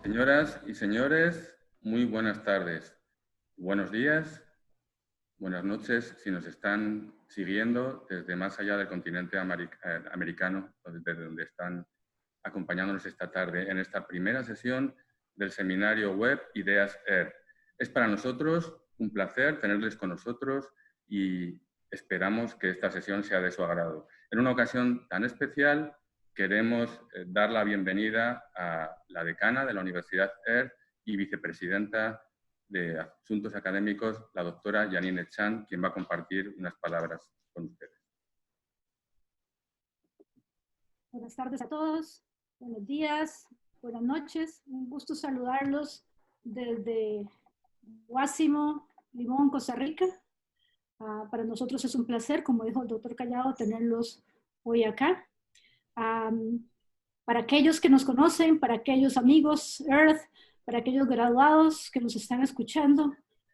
Señoras y señores, muy buenas tardes, buenos días, buenas noches si nos están siguiendo desde más allá del continente americano, desde donde están acompañándonos esta tarde en esta primera sesión del seminario web Ideas Air. Es para nosotros un placer tenerles con nosotros y esperamos que esta sesión sea de su agrado. En una ocasión tan especial, queremos dar la bienvenida a la decana de la Universidad Air y vicepresidenta de Asuntos Académicos, la doctora Janine Chan, quien va a compartir unas palabras con ustedes. Buenas tardes a todos, buenos días, buenas noches. Un gusto saludarlos desde Guásimo, Limón, Costa Rica. Para nosotros es un placer, como dijo el doctor Callado, tenerlos hoy acá. Para aquellos que nos conocen, para aquellos amigos Earth, para aquellos graduados que nos están escuchando,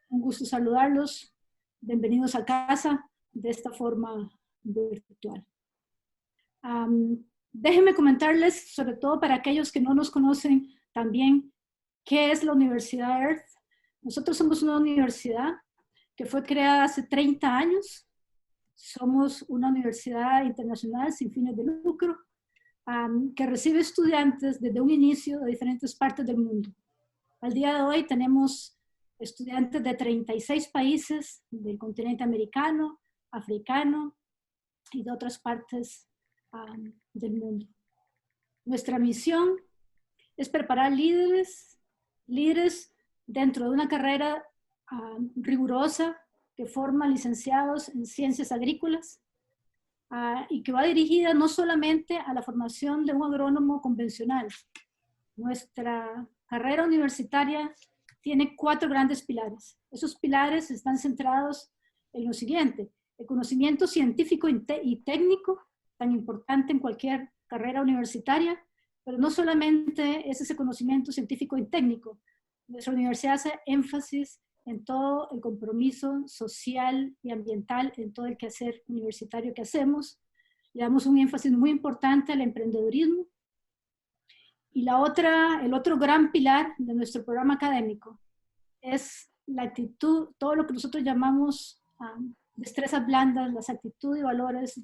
un gusto saludarlos. Bienvenidos a casa de esta forma virtual. Déjenme comentarles, sobre todo para aquellos que no nos conocen también, qué es la Universidad Earth. Nosotros somos una universidad que fue creada hace 30 años. Somos una universidad internacional sin fines de lucro, que recibe estudiantes desde un inicio de diferentes partes del mundo. Al día de hoy tenemos estudiantes de 36 países del continente americano, africano y de otras partes del mundo. Nuestra misión es preparar líderes dentro de una carrera rigurosa que forma licenciados en ciencias agrícolas y que va dirigida no solamente a la formación de un agrónomo convencional. Nuestra carrera universitaria tiene 4 grandes pilares. Esos pilares están centrados en lo siguiente: el conocimiento científico y técnico, tan importante en cualquier carrera universitaria, pero no solamente es ese conocimiento científico y técnico. Nuestra universidad hace énfasis en todo el compromiso social y ambiental, en todo el quehacer universitario que hacemos. Le damos un énfasis muy importante al emprendedurismo. Y el otro gran pilar de nuestro programa académico es la actitud, todo lo que nosotros llamamos destrezas blandas, las actitudes y valores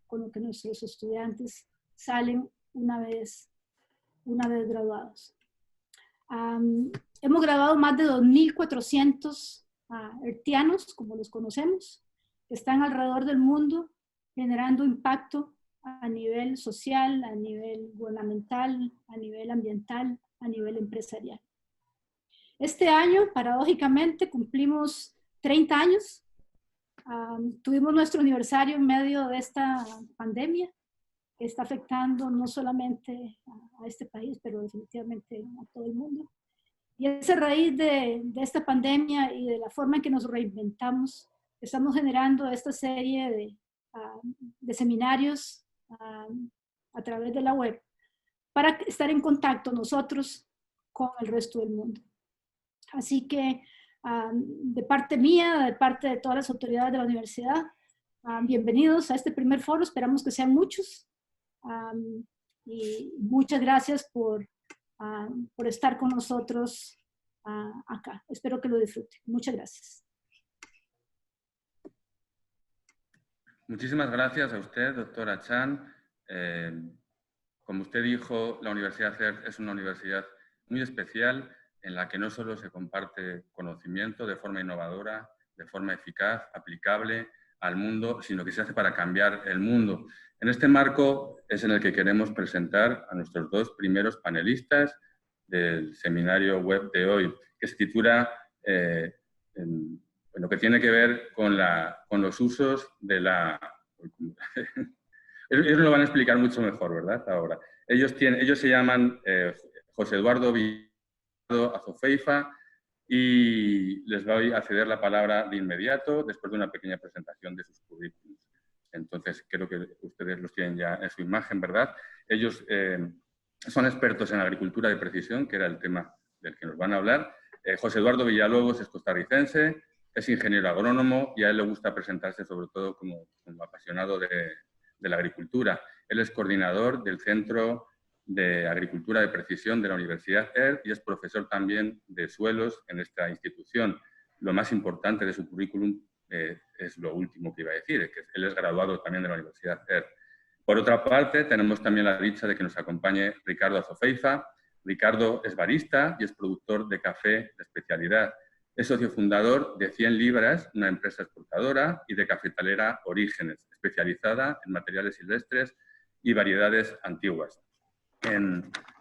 con lo que nuestros estudiantes salen una vez graduados. Hemos graduado más de 2.400 earthianos, como los conocemos, que están alrededor del mundo generando impacto a nivel social, a nivel gubernamental, a nivel ambiental, a nivel empresarial. Este año, paradójicamente, cumplimos 30 años. Tuvimos nuestro aniversario en medio de esta pandemia que está afectando no solamente a este país, pero definitivamente a todo el mundo. Y es a raíz de esta pandemia y de la forma en que nos reinventamos, estamos generando esta serie de seminarios a través de la web para estar en contacto nosotros con el resto del mundo. Así que de parte mía, de parte de todas las autoridades de la universidad, bienvenidos a este primer foro. Esperamos que sean muchos. Y muchas gracias por estar con nosotros acá. Espero que lo disfruten. Muchas gracias. Muchísimas gracias a usted, doctora Chan. Como usted dijo, la Universidad Earth es una universidad muy especial en la que no solo se comparte conocimiento de forma innovadora, de forma eficaz, aplicable al mundo, sino que se hace para cambiar el mundo. En este marco es en el que queremos presentar a nuestros 2 primeros panelistas del seminario web de hoy, que se titula en lo que tiene que ver con los usos de la... Ellos lo van a explicar mucho mejor, ¿verdad? Ahora. Ellos se llaman José Eduardo Villado Azofeifa y les voy a ceder la palabra de inmediato después de una pequeña presentación de sus currículums. Entonces, creo que ustedes los tienen ya en su imagen, ¿verdad? Ellos son expertos en agricultura de precisión, que era el tema del que nos van a hablar. José Eduardo Villalobos es costarricense, es ingeniero agrónomo y a él le gusta presentarse sobre todo como apasionado de la agricultura. Él es coordinador del Centro de Agricultura de Precisión de la Universidad ERT y es profesor también de suelos en esta institución. Lo más importante de su currículum es lo último que iba a decir, que él es graduado también de la Universidad ERT. Por otra parte, tenemos también la dicha de que nos acompañe Ricardo Azofeifa. Ricardo es barista y es productor de café de especialidad. Es socio fundador de 100 Libras, una empresa exportadora, y de Cafetalera Orígenes, especializada en materiales silvestres y variedades antiguas.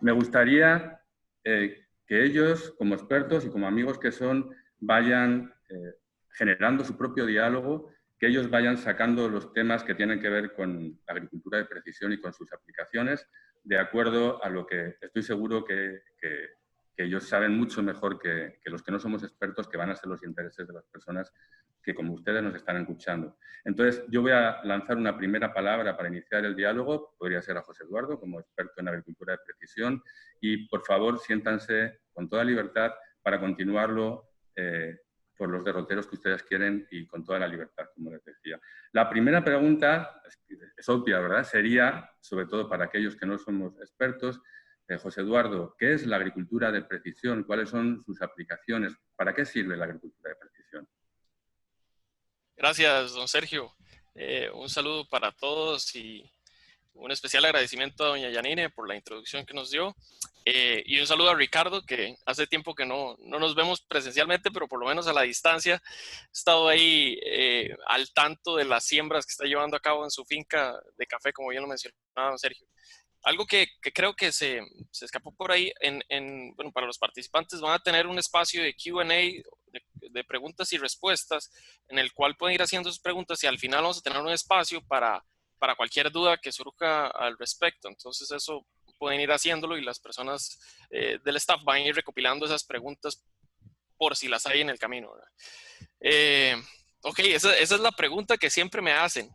Me gustaría que ellos, como expertos y como amigos que son, vayan generando su propio diálogo, que ellos vayan sacando los temas que tienen que ver con la agricultura de precisión y con sus aplicaciones, de acuerdo a lo que estoy seguro que ellos saben mucho mejor que los que no somos expertos, que van a ser los intereses de las personas que, como ustedes, nos están escuchando. Entonces, yo voy a lanzar una primera palabra para iniciar el diálogo. Podría ser a José Eduardo, como experto en agricultura de precisión. Y, por favor, siéntanse con toda libertad para continuarlo por los derroteros que ustedes quieren y con toda la libertad, como les decía. La primera pregunta, es obvia, ¿verdad? Sería, sobre todo para aquellos que no somos expertos, José Eduardo, ¿qué es la agricultura de precisión? ¿Cuáles son sus aplicaciones? ¿Para qué sirve la agricultura de precisión? Gracias, don Sergio. Un saludo para todos y un especial agradecimiento a doña Yanine por la introducción que nos dio. Y un saludo a Ricardo, que hace tiempo que no nos vemos presencialmente, pero por lo menos a la distancia. He estado ahí al tanto de las siembras que está llevando a cabo en su finca de café, como bien lo mencionaba don Sergio. Algo que creo que se escapó por ahí, bueno, para los participantes van a tener un espacio de Q&A, de preguntas y respuestas, en el cual pueden ir haciendo sus preguntas y al final vamos a tener un espacio para cualquier duda que surja al respecto. Entonces eso pueden ir haciéndolo y las personas del staff van a ir recopilando esas preguntas por si las hay en el camino. Ok, esa es la pregunta que siempre me hacen.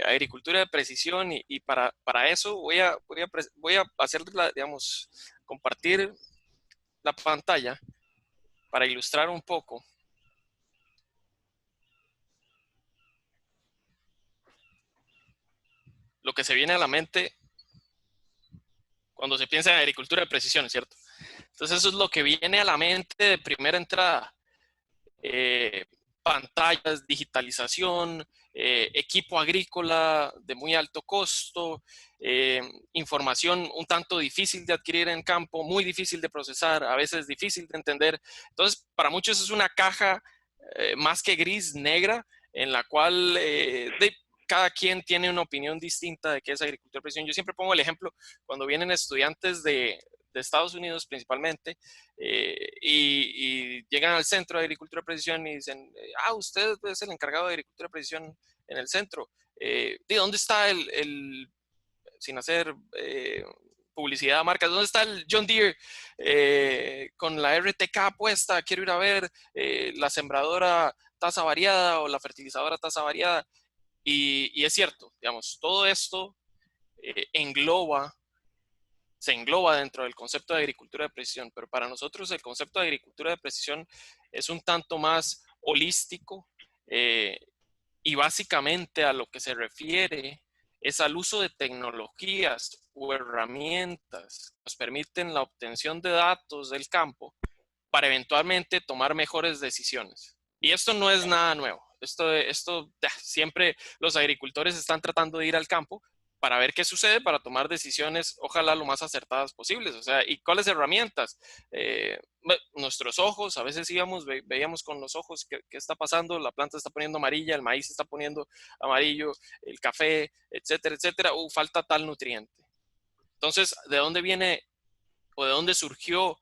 Agricultura de precisión y para eso voy a hacer, digamos, compartir la pantalla para ilustrar un poco. Lo que se viene a la mente cuando se piensa en agricultura de precisión, ¿cierto? Entonces eso es lo que viene a la mente de primera entrada. Pantallas, digitalización, equipo agrícola de muy alto costo, información un tanto difícil de adquirir en campo, muy difícil de procesar, a veces difícil de entender. Entonces, para muchos es una caja más que gris, negra, en la cual cada quien tiene una opinión distinta de qué es agricultura de precisión. Yo siempre pongo el ejemplo cuando vienen estudiantes de Estados Unidos principalmente, y llegan al centro de agricultura de precisión y dicen, usted es el encargado de agricultura de precisión en el centro. ¿De dónde está sin hacer publicidad a marcas, dónde está el John Deere con la RTK puesta? Quiero ir a ver la sembradora tasa variada o la fertilizadora tasa variada. Y es cierto, digamos, todo esto se engloba dentro del concepto de agricultura de precisión, pero para nosotros el concepto de agricultura de precisión es un tanto más holístico y básicamente a lo que se refiere es al uso de tecnologías o herramientas que nos permiten la obtención de datos del campo para eventualmente tomar mejores decisiones. Y esto no es nada nuevo. Esto siempre los agricultores están tratando de ir al campo para ver qué sucede, para tomar decisiones, ojalá lo más acertadas posibles. O sea, ¿y cuáles herramientas? Nuestros ojos, a veces veíamos con los ojos qué está pasando, la planta está poniendo amarilla, el maíz está poniendo amarillo, el café, etcétera, etcétera. Falta tal nutriente. Entonces, ¿de dónde viene o de dónde surgió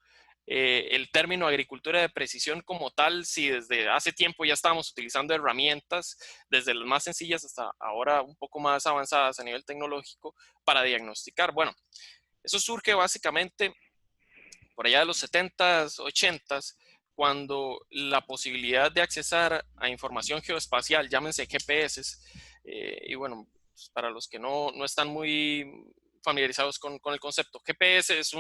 el término agricultura de precisión como tal, si desde hace tiempo ya estábamos utilizando herramientas, desde las más sencillas hasta ahora un poco más avanzadas a nivel tecnológico, para diagnosticar? Bueno, eso surge básicamente por allá de los 70s, 80s, cuando la posibilidad de accesar a información geoespacial, llámense GPS, y bueno, pues para los que no están muy familiarizados con el concepto, GPS es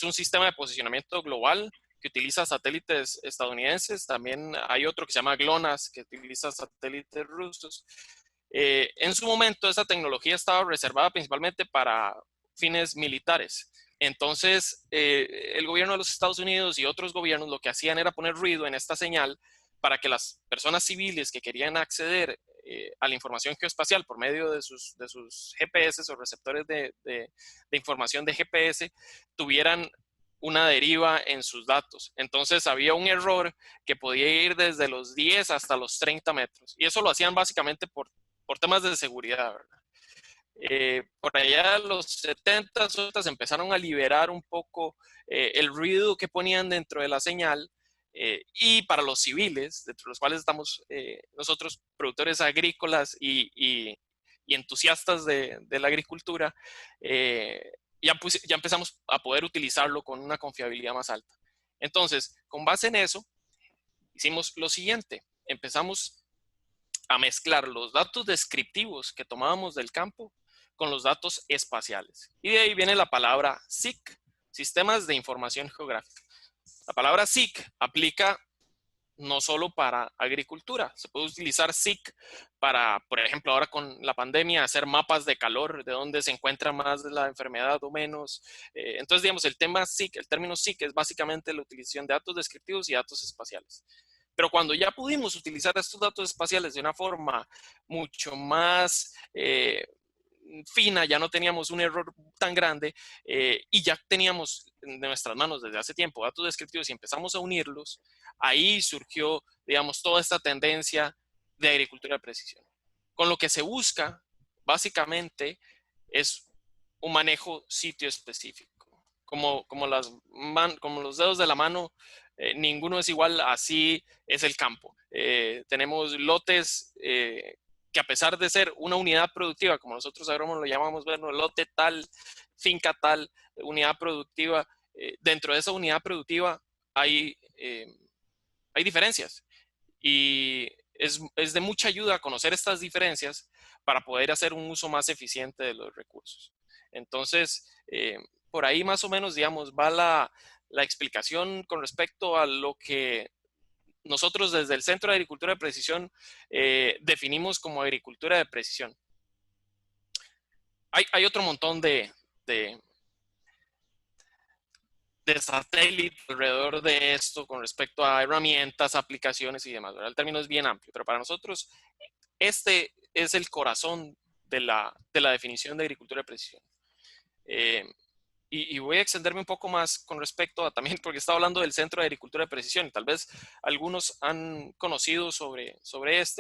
un sistema de posicionamiento global que utiliza satélites estadounidenses. También hay otro que se llama GLONASS, que utiliza satélites rusos. En su momento, esa tecnología estaba reservada principalmente para fines militares. Entonces, el gobierno de los Estados Unidos y otros gobiernos lo que hacían era poner ruido en esta señal para que las personas civiles que querían acceder a la información geoespacial por medio de sus GPS o receptores de información de GPS tuvieran una deriva en sus datos. Entonces había un error que podía ir desde los 10 hasta los 30 metros. Y eso lo hacían básicamente por temas de seguridad, ¿verdad? Por allá de los 70, 80 empezaron a liberar un poco el ruido que ponían dentro de la señal, y para los civiles, dentro de los cuales estamos nosotros, productores agrícolas y entusiastas de la agricultura, ya empezamos a poder utilizarlo con una confiabilidad más alta. Entonces, con base en eso, hicimos lo siguiente. Empezamos a mezclar los datos descriptivos que tomábamos del campo con los datos espaciales. Y de ahí viene la palabra SIC, Sistemas de Información Geográfica. La palabra SIC aplica no solo para agricultura, se puede utilizar SIC para, por ejemplo, ahora con la pandemia, hacer mapas de calor, de dónde se encuentra más la enfermedad o menos. Entonces, digamos, el término SIC es básicamente la utilización de datos descriptivos y datos espaciales. Pero cuando ya pudimos utilizar estos datos espaciales de una forma mucho más fina, ya no teníamos un error tan grande, y ya teníamos en nuestras manos desde hace tiempo datos descriptivos y empezamos a unirlos, ahí surgió, digamos, toda esta tendencia de agricultura de precisión. Con lo que se busca, básicamente, es un manejo sitio específico. Como los dedos de la mano, ninguno es igual, así es el campo. Tenemos lotes que a pesar de ser una unidad productiva, como nosotros agrónomos lo llamamos, bueno, lote tal, finca tal, unidad productiva, dentro de esa unidad productiva hay diferencias. Y es de mucha ayuda conocer estas diferencias para poder hacer un uso más eficiente de los recursos. Entonces, por ahí más o menos, digamos, va la explicación con respecto a lo que nosotros desde el Centro de Agricultura de Precisión definimos como agricultura de precisión. Hay otro montón de satélites alrededor de esto con respecto a herramientas, aplicaciones y demás, ¿verdad? El término es bien amplio, pero para nosotros este es el corazón de la definición de agricultura de precisión. Y voy a extenderme un poco más con respecto a también, porque estaba hablando del Centro de Agricultura de Precisión. Tal vez algunos han conocido sobre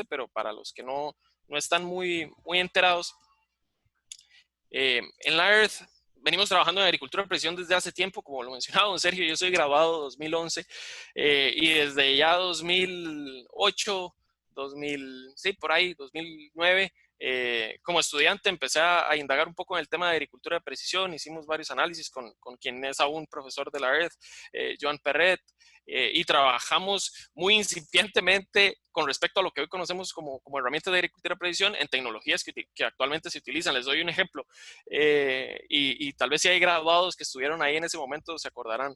pero para los que no están muy enterados, en la Earth venimos trabajando en agricultura de precisión desde hace tiempo, como lo mencionaba don Sergio. Yo soy graduado 2011 y desde ya 2008, sí, por ahí, 2009, como estudiante empecé a indagar un poco en el tema de agricultura de precisión. Hicimos varios análisis con quien es aún profesor de la Earth, Joan Perret, y trabajamos muy incipientemente con respecto a lo que hoy conocemos como herramientas de agricultura de precisión en tecnologías que actualmente se utilizan. Les doy un ejemplo, y tal vez si hay graduados que estuvieron ahí en ese momento se acordarán.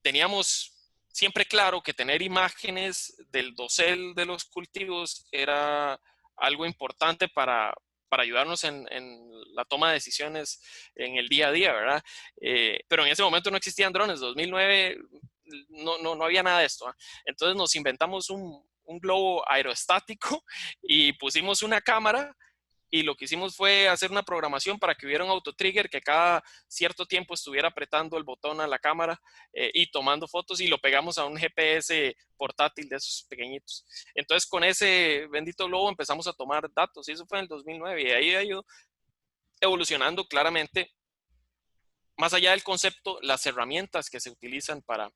Teníamos siempre claro que tener imágenes del dosel de los cultivos era algo importante para ayudarnos en la toma de decisiones en el día a día, ¿verdad? Pero en ese momento no existían drones. 2009 no había nada de esto, ¿eh? Entonces nos inventamos un globo aerostático y pusimos una cámara, y lo que hicimos fue hacer una programación para que hubiera un autotrigger que cada cierto tiempo estuviera apretando el botón a la cámara y tomando fotos, y lo pegamos a un GPS portátil de esos pequeñitos. Entonces con ese bendito globo empezamos a tomar datos, y eso fue en el 2009, y ahí ha ido evolucionando claramente. Más allá del concepto, las herramientas que se utilizan para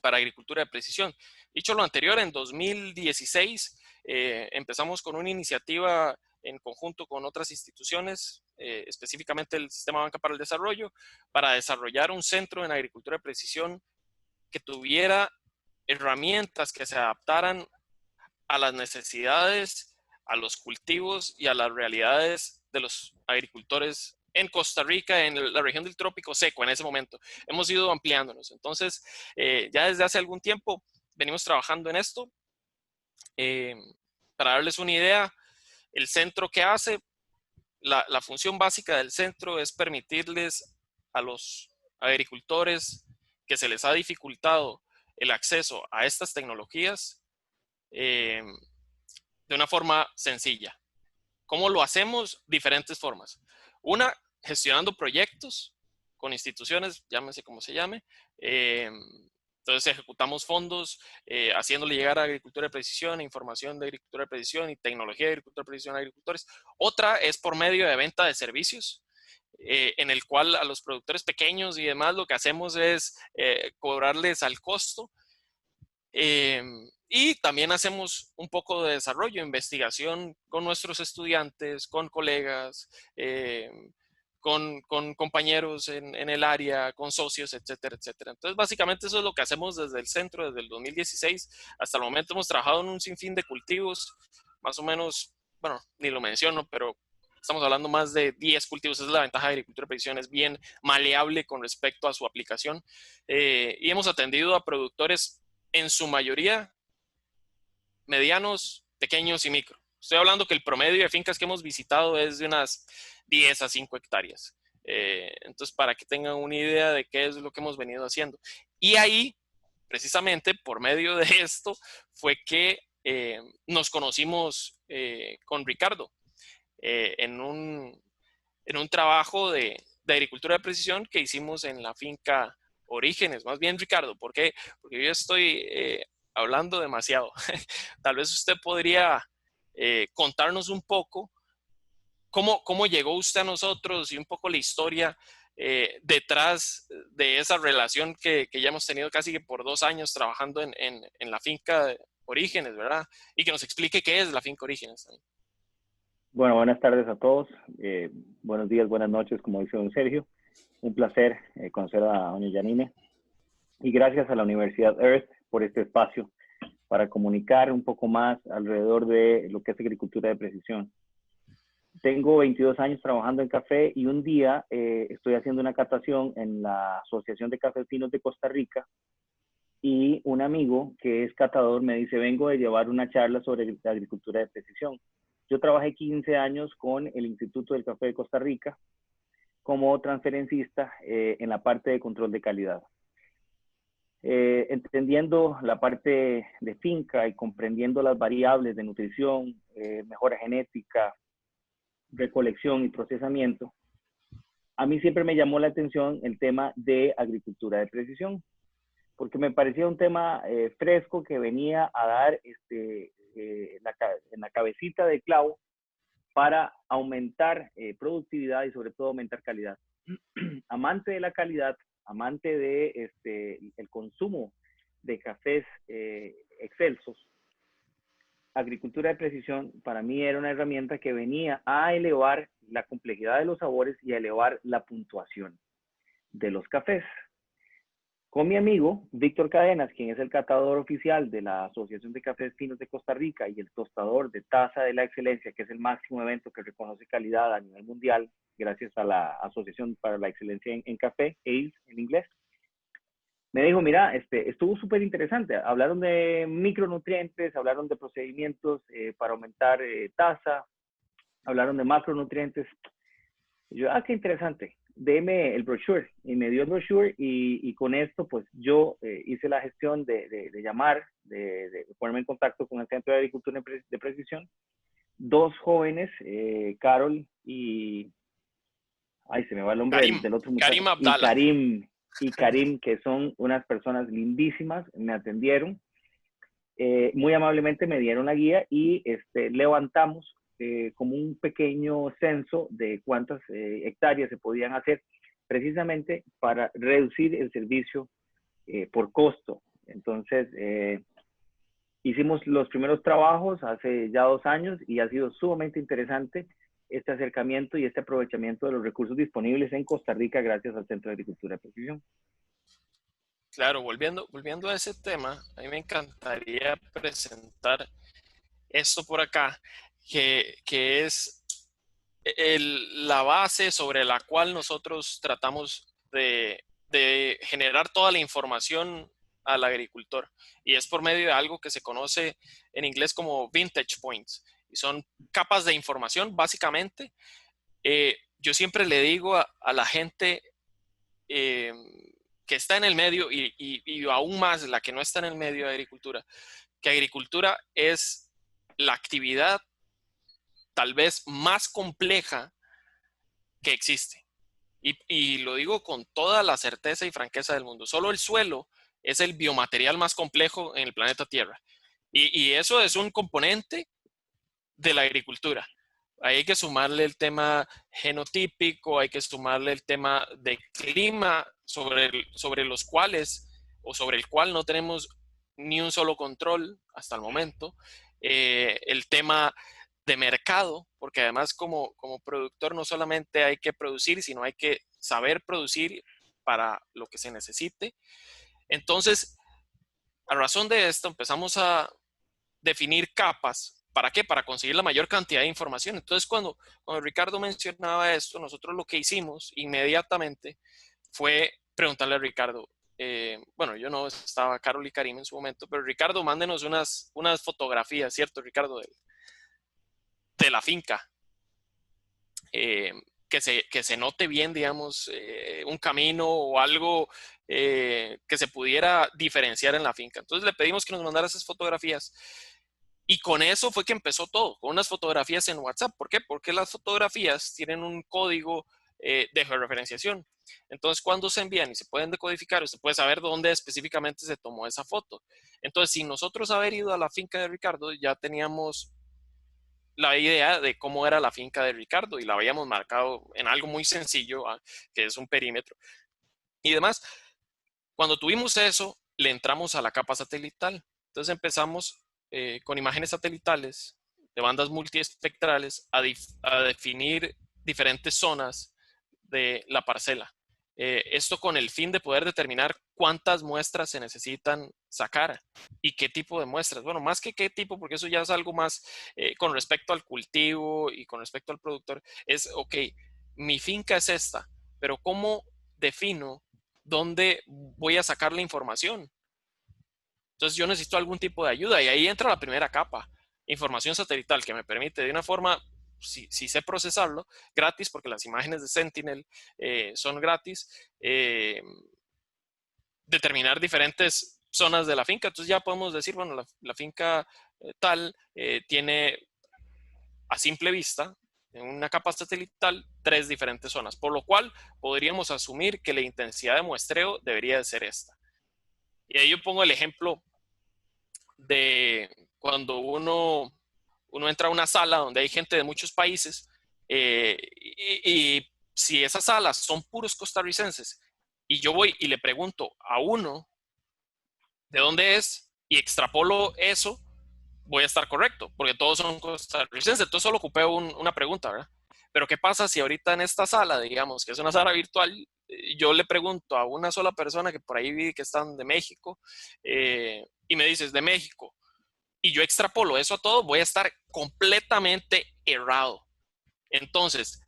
agricultura de precisión. Dicho lo anterior, en 2016 empezamos con una iniciativa en conjunto con otras instituciones, específicamente el Sistema Banca para el Desarrollo, para desarrollar un centro en agricultura de precisión que tuviera herramientas que se adaptaran a las necesidades, a los cultivos y a las realidades de los agricultores en Costa Rica, en la región del trópico seco en ese momento. Hemos ido ampliándonos. Entonces, ya desde hace algún tiempo venimos trabajando en esto. Para darles una idea, el centro que hace, la función básica del centro es permitirles a los agricultores que se les ha dificultado el acceso a estas tecnologías de una forma sencilla. ¿Cómo lo hacemos? Diferentes formas. Una, gestionando proyectos con instituciones, llámese como se llame. Entonces ejecutamos fondos, haciéndole llegar a agricultura de precisión, información de agricultura de precisión y tecnología de agricultura de precisión a agricultores. Otra es por medio de venta de servicios, en el cual a los productores pequeños y demás lo que hacemos es cobrarles al costo. Y también hacemos un poco de desarrollo, investigación con nuestros estudiantes, con colegas, con compañeros en el área, con socios, etcétera, etcétera. Entonces, básicamente eso es lo que hacemos desde el centro, desde el 2016. Hasta el momento hemos trabajado en un sinfín de cultivos, más o menos, bueno, ni lo menciono, pero estamos hablando más de 10 cultivos. Esa es la ventaja de agricultura de precisión, es bien maleable con respecto a su aplicación. Y hemos atendido a productores en su mayoría medianos, pequeños y micro. Estoy hablando que el promedio de fincas que hemos visitado es de unas 10 a 5 hectáreas. Entonces, para que tengan una idea de qué es lo que hemos venido haciendo. Y ahí, precisamente, por medio de esto, fue que nos conocimos con Ricardo en un trabajo de agricultura de precisión que hicimos en la finca Orígenes. Más bien, Ricardo, ¿por qué? Porque yo estoy hablando demasiado. Tal vez usted podría contarnos un poco cómo llegó usted a nosotros y un poco la historia detrás de esa relación que ya hemos tenido casi que por 2 años trabajando en la finca Orígenes, ¿verdad? Y que nos explique qué es la finca Orígenes. Bueno, buenas tardes a todos. Buenos días, buenas noches, como dice don Sergio. Un placer conocer a doña Yanine. Y gracias a la Universidad Earth por este espacio para comunicar un poco más alrededor de lo que es agricultura de precisión. Tengo 22 años trabajando en café y un día estoy haciendo una catación en la Asociación de Cafecinos de Costa Rica y un amigo que es catador me dice, vengo de llevar una charla sobre agricultura de precisión. Yo trabajé 15 años con el Instituto del Café de Costa Rica como transferencista en la parte de control de calidad. Entendiendo la parte de finca y comprendiendo las variables de nutrición, mejora genética, recolección y procesamiento, a mí siempre me llamó la atención el tema de agricultura de precisión, porque me parecía un tema fresco que venía a dar en la cabecita de clavo para aumentar productividad y sobre todo aumentar calidad. Amante de la calidad, amante de el consumo de cafés excelsos, agricultura de precisión para mí era una herramienta que venía a elevar la complejidad de los sabores y a elevar la puntuación de los cafés. Con mi amigo Víctor Cadenas, quien es el catador oficial de la Asociación de Cafés Finos de Costa Rica y el tostador de Taza de la Excelencia, que es el máximo evento que reconoce calidad a nivel mundial, gracias a la Asociación para la Excelencia en Café, ACE en inglés, me dijo, mira, estuvo súper interesante. Hablaron de micronutrientes, hablaron de procedimientos para aumentar taza, hablaron de macronutrientes. Y yo, qué interesante. Deme el brochure. Y me dio el brochure y con esto, pues yo hice la gestión de llamar, de ponerme en contacto con el Centro de Agricultura de Precisión. 2 jóvenes, Carol y... Ay, se me va el nombre del otro muchacho. Karim Abdala. Y Karim, que son unas personas lindísimas, me atendieron. Muy amablemente me dieron la guía y levantamos como un pequeño censo de cuántas hectáreas se podían hacer precisamente para reducir el servicio por costo. Entonces, hicimos los primeros trabajos hace ya 2 años y ha sido sumamente interesante este acercamiento y este aprovechamiento de los recursos disponibles en Costa Rica gracias al Centro de Agricultura de Precisión. Claro, volviendo a ese tema, a mí me encantaría presentar esto por acá, que es la base sobre la cual nosotros tratamos de generar toda la información al agricultor. Y es por medio de algo que se conoce en inglés como vintage points. Y son capas de información, básicamente, yo siempre le digo a la gente que está en el medio y aún más la que no está en el medio de agricultura, que agricultura es la actividad tal vez más compleja que existe. Y lo digo con toda la certeza y franqueza del mundo. Solo el suelo es el biomaterial más complejo en el planeta Tierra. Y eso es un componente de la agricultura. Hay que sumarle el tema genotípico, hay que sumarle el tema de clima sobre los cuales o sobre el cual no tenemos ni un solo control hasta el momento. El tema de mercado, porque además como productor no solamente hay que producir, sino hay que saber producir para lo que se necesite. Entonces, a razón de esto, empezamos a definir capas. ¿Para qué? Para conseguir la mayor cantidad de información. Entonces, cuando Ricardo mencionaba esto, nosotros lo que hicimos inmediatamente fue preguntarle a Ricardo, bueno, yo no estaba, Carol y Karim en su momento, pero Ricardo, mándenos unas fotografías, ¿cierto, Ricardo? De la finca, que se note bien, digamos, un camino o algo que se pudiera diferenciar en la finca. Entonces le pedimos que nos mandara esas fotografías y con eso fue que empezó todo, con unas fotografías en WhatsApp. ¿Por qué? Porque las fotografías tienen un código de georreferenciación. Entonces, cuando se envían y se pueden decodificar, usted puede saber dónde específicamente se tomó esa foto. Entonces, sin nosotros haber ido a la finca de Ricardo, ya teníamos la idea de cómo era la finca de Ricardo y la habíamos marcado en algo muy sencillo, que es un perímetro y demás. Cuando tuvimos eso, le entramos a la capa satelital. Entonces empezamos con imágenes satelitales de bandas multiespectrales a definir diferentes zonas de la parcela. Esto con el fin de poder determinar cuántas muestras se necesitan sacar y qué tipo de muestras. Bueno, más que qué tipo, porque eso ya es algo más con respecto al cultivo y con respecto al productor. Es, ok, mi finca es esta, pero ¿cómo defino dónde voy a sacar la información? Entonces yo necesito algún tipo de ayuda y ahí entra la primera capa, información satelital, que me permite de una forma, si sé procesarlo, gratis, porque las imágenes de Sentinel son gratis, determinar diferentes zonas de la finca. Entonces ya podemos decir, bueno, la finca tal tiene a simple vista, en una capa satelital, 3 diferentes zonas, por lo cual podríamos asumir que la intensidad de muestreo debería de ser esta. Y ahí yo pongo el ejemplo de cuando uno entra a una sala donde hay gente de muchos países y si esas salas son puros costarricenses y yo voy y le pregunto a uno de dónde es y extrapolo eso, voy a estar correcto, porque todos son costarricenses. Entonces solo ocupé una pregunta, ¿verdad? Pero ¿qué pasa si ahorita en esta sala, digamos, que es una sala virtual, yo le pregunto a una sola persona que por ahí vi que están de México y me dices de México y yo extrapolo eso a todo, voy a estar completamente errado. Entonces,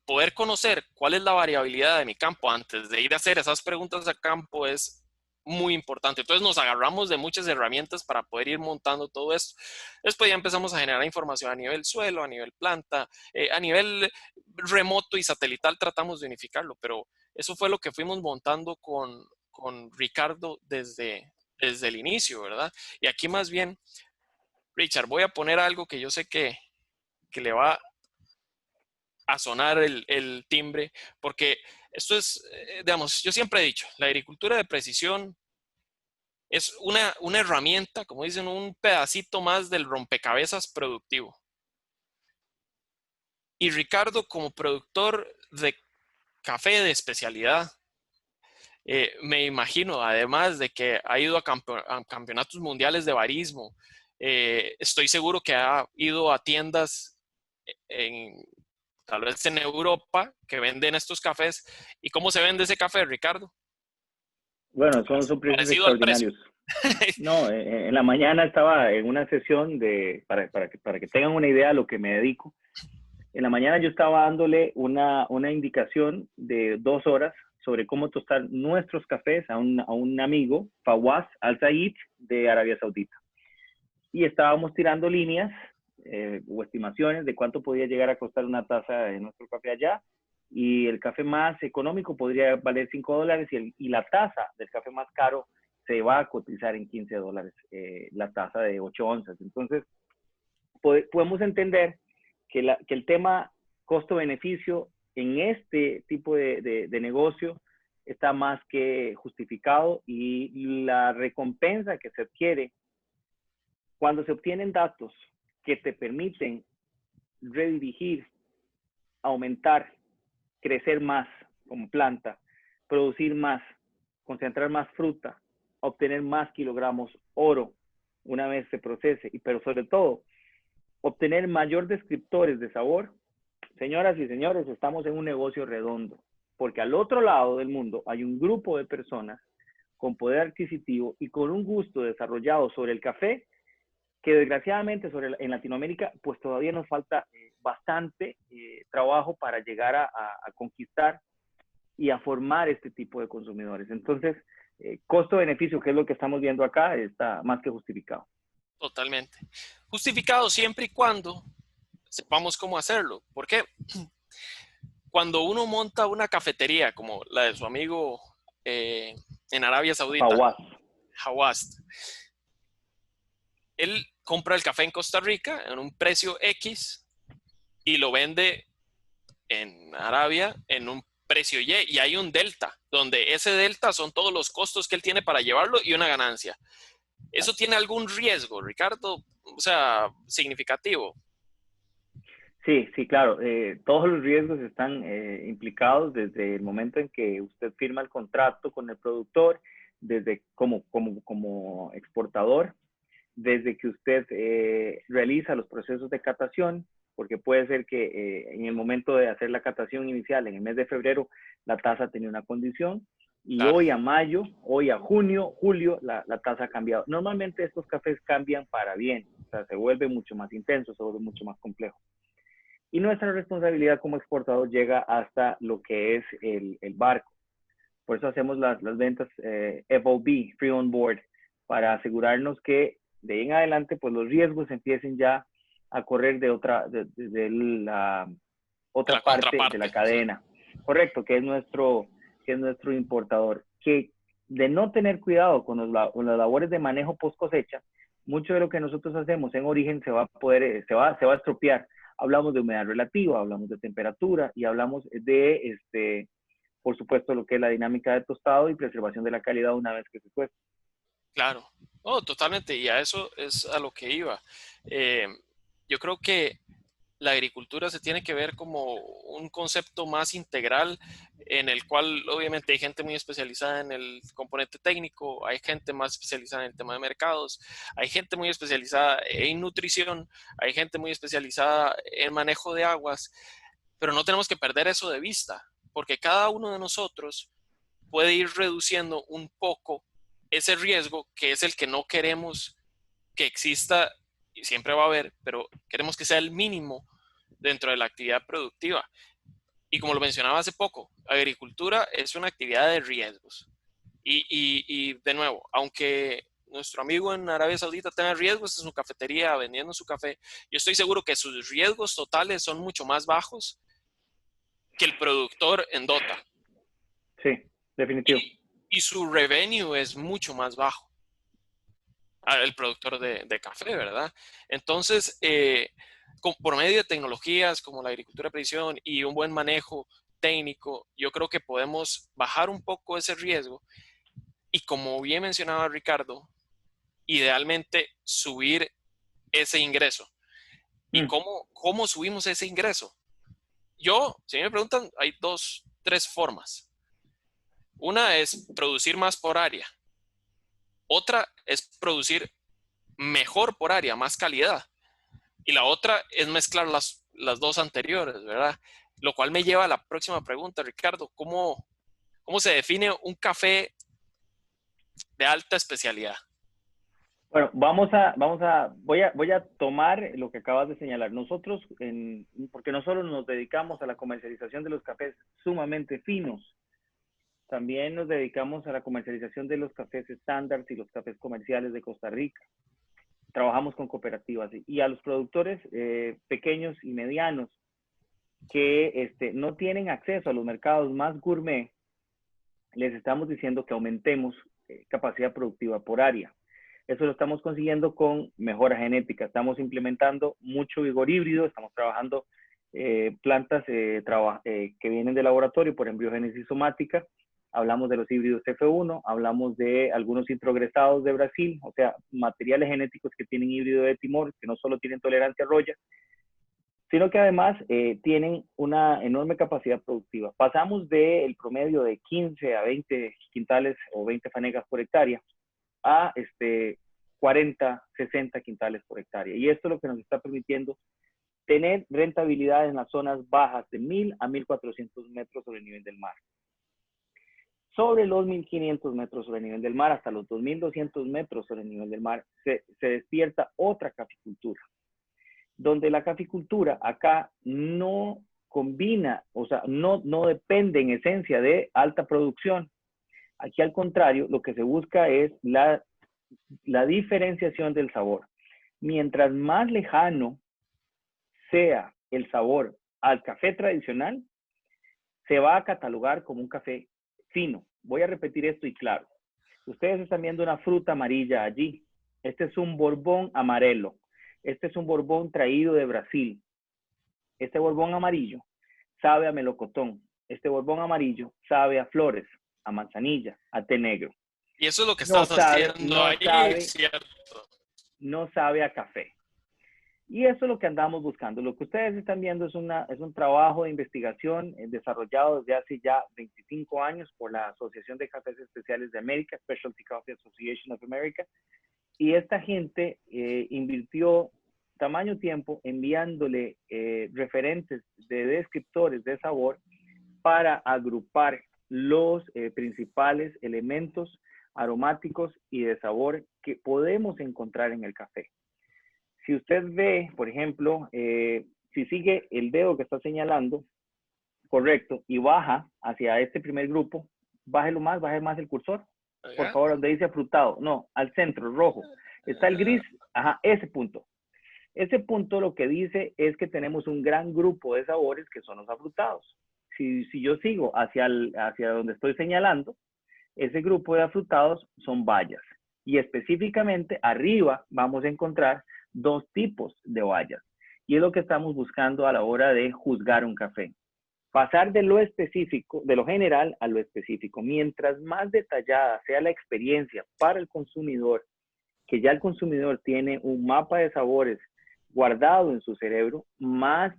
poder conocer cuál es la variabilidad de mi campo antes de ir a hacer esas preguntas a campo es muy importante. Entonces nos agarramos de muchas herramientas para poder ir montando todo esto. Después ya empezamos a generar información a nivel suelo, a nivel planta, a nivel remoto y satelital tratamos de unificarlo, pero eso fue lo que fuimos montando con Ricardo desde el inicio, ¿verdad? Y aquí más bien, Richard, voy a poner algo que yo sé que le va a sonar el timbre, porque esto es, digamos, yo siempre he dicho, la agricultura de precisión es una herramienta, como dicen, un pedacito más del rompecabezas productivo. Y Ricardo, como productor de café de especialidad, me imagino, además de que ha ido a campeonatos mundiales de barismo, estoy seguro que ha ido a tiendas tal vez en Europa que venden estos cafés. ¿Y cómo se vende ese café, Ricardo? Bueno, son precios extraordinarios. No, en la mañana estaba en una sesión para que tengan una idea de lo que me dedico. En la mañana yo estaba dándole una indicación de 2 horas sobre cómo tostar nuestros cafés a un amigo, Fawaz Al Said, de Arabia Saudita. Y estábamos tirando líneas o estimaciones de cuánto podía llegar a costar una taza de nuestro café allá. Y el café más económico podría valer $5 y la taza del café más caro se va a cotizar en $15, la taza de 8 onzas. Entonces, podemos entender que el tema costo-beneficio en este tipo de negocio está más que justificado, y la recompensa que se adquiere cuando se obtienen datos que te permiten redirigir, aumentar, crecer más como planta, producir más, concentrar más fruta, obtener más kilogramos oro una vez se procese, pero sobre todo obtener mayor descriptores de sabor. Señoras y señores, estamos en un negocio redondo, porque al otro lado del mundo hay un grupo de personas con poder adquisitivo y con un gusto desarrollado sobre el café, que desgraciadamente en Latinoamérica pues todavía nos falta bastante trabajo para llegar a conquistar y a formar este tipo de consumidores. Entonces, costo-beneficio, que es lo que estamos viendo acá, está más que justificado. Totalmente. Justificado siempre y cuando sepamos cómo hacerlo. ¿Por qué? Cuando uno monta una cafetería como la de su amigo en Arabia Saudita, Hawass, él compra el café en Costa Rica en un precio X y lo vende en Arabia en un precio Y, y hay un delta, donde ese delta son todos los costos que él tiene para llevarlo y una ganancia. ¿Eso tiene algún riesgo, Ricardo? O sea, significativo. Sí, sí, claro. Todos los riesgos están implicados desde el momento en que usted firma el contrato con el productor, desde como exportador, desde que usted realiza los procesos de catación, porque puede ser que en el momento de hacer la catación inicial, en el mes de febrero, la tasa tenía una condición, y Claro. hoy a mayo, hoy a junio, julio, la tasa ha cambiado. Normalmente estos cafés cambian para bien, o sea, se vuelve mucho más intenso, se vuelve mucho más complejo. Y nuestra responsabilidad como exportador llega hasta lo que es el barco. Por eso hacemos las ventas FOB, Free On Board, para asegurarnos que de ahí en adelante pues los riesgos empiecen ya a correr de la otra parte de la cadena. Correcto, que es nuestro importador. Que de no tener cuidado con las labores de manejo post cosecha, mucho de lo que nosotros hacemos en origen se va a estropear. Hablamos de humedad relativa, hablamos de temperatura y hablamos de, por supuesto, lo que es la dinámica de tostado y preservación de la calidad una vez que se cuece. Claro, oh, totalmente, y a eso es a lo que iba. Yo creo que la agricultura se tiene que ver como un concepto más integral, en el cual obviamente hay gente muy especializada en el componente técnico, hay gente más especializada en el tema de mercados, hay gente muy especializada en nutrición, hay gente muy especializada en manejo de aguas, pero no tenemos que perder eso de vista, porque cada uno de nosotros puede ir reduciendo un poco ese riesgo, que es el que no queremos que exista, y siempre va a haber, pero queremos que sea el mínimo dentro de la actividad productiva. Y como lo mencionaba hace poco, agricultura es una actividad de riesgos. Y de nuevo, aunque nuestro amigo en Arabia Saudita tenga riesgos en su cafetería vendiendo su café, yo estoy seguro que sus riesgos totales son mucho más bajos que el productor en Dota. Sí, definitivo. Y su revenue es mucho más bajo. El productor de café, ¿verdad? Entonces, por medio de tecnologías como la agricultura de precisión y un buen manejo técnico, yo creo que podemos bajar un poco ese riesgo y, como bien mencionaba Ricardo, idealmente subir ese ingreso. ¿Y cómo subimos ese ingreso? Si me preguntan, hay 3 formas. Una es producir más por área. Otra es producir mejor por área, más calidad. Y la otra es mezclar las 2 anteriores, ¿verdad? Lo cual me lleva a la próxima pregunta, Ricardo. ¿Cómo se define un café de alta especialidad? Bueno, voy a tomar lo que acabas de señalar. Nosotros, porque no solo nos dedicamos a la comercialización de los cafés sumamente finos, también nos dedicamos a la comercialización de los cafés estándar y los cafés comerciales de Costa Rica. trabajamos con cooperativas. Y a los productores pequeños y medianos que no tienen acceso a los mercados más gourmet, les estamos diciendo que aumentemos capacidad productiva por área. Eso lo estamos consiguiendo con mejora genética. Estamos implementando mucho vigor híbrido, estamos trabajando plantas que vienen de laboratorio por embriogénesis somática. Hablamos de los híbridos F1, hablamos de algunos introgresados de Brasil, o sea, materiales genéticos que tienen híbrido de Timor, que no solo tienen tolerancia a roya, sino que además tienen una enorme capacidad productiva. Pasamos del promedio de 15 a 20 quintales o 20 fanegas por hectárea a 40, 60 quintales por hectárea. Y esto es lo que nos está permitiendo tener rentabilidad en las zonas bajas de 1000 a 1400 metros sobre el nivel del mar. Sobre los 1500 metros sobre el nivel del mar, hasta los 2200 metros sobre el nivel del mar, se despierta otra caficultura, donde la caficultura acá no combina, o sea, no depende en esencia de alta producción. Aquí, al contrario, lo que se busca es la diferenciación del sabor. Mientras más lejano sea el sabor al café tradicional, se va a catalogar como un café fino. Voy a repetir esto y claro. Ustedes están viendo una fruta amarilla allí. Este es un Borbón amarelo. Este es un Borbón traído de Brasil. Este Borbón amarillo sabe a melocotón. Este Borbón amarillo sabe a flores, a manzanilla, a té negro. Y eso es lo que estás haciendo ahí, ¿cierto? No sabe a café. Y eso es lo que andamos buscando. Lo que ustedes están viendo es un trabajo de investigación desarrollado desde hace ya 25 años por la Asociación de Cafés Especiales de América, Specialty Coffee Association of America. Y esta gente invirtió tamaño tiempo enviándole referentes de descriptores de sabor para agrupar los principales elementos aromáticos y de sabor que podemos encontrar en el café. Si usted ve, por ejemplo, si sigue el dedo que está señalando, correcto, y baja hacia este primer grupo, baje más el cursor, por favor, donde dice afrutado, no, al centro, rojo, está el gris, ajá, ese punto. Ese punto lo que dice es que tenemos un gran grupo de sabores que son los afrutados. Si yo sigo hacia donde estoy señalando, ese grupo de afrutados son bayas. Y específicamente arriba vamos a encontrar dos tipos de bayas. Y es lo que estamos buscando a la hora de juzgar un café. Pasar de lo específico, de lo general a lo específico. Mientras más detallada sea la experiencia para el consumidor, que ya el consumidor tiene un mapa de sabores guardado en su cerebro, más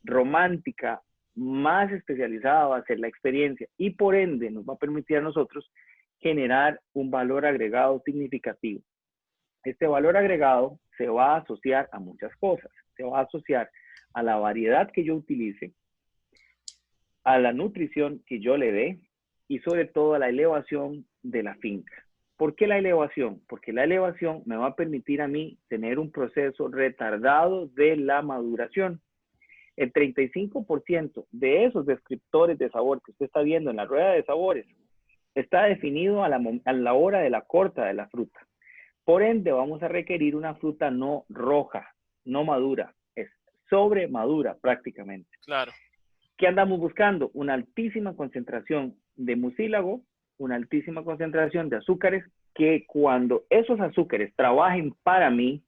romántica, más especializada va a ser la experiencia y por ende nos va a permitir a nosotros generar un valor agregado significativo. Este valor agregado se va a asociar a muchas cosas. Se va a asociar a la variedad que yo utilice, a la nutrición que yo le dé y sobre todo a la elevación de la finca. ¿Por qué la elevación? Porque la elevación me va a permitir a mí tener un proceso retardado de la maduración. El 35% de esos descriptores de sabor que usted está viendo en la rueda de sabores está definido a la hora de la corta de la fruta. Por ende, vamos a requerir una fruta no roja, no madura, es sobremadura prácticamente. Claro. ¿Qué andamos buscando? Una altísima concentración de mucílago, una altísima concentración de azúcares, que cuando esos azúcares trabajen para mí,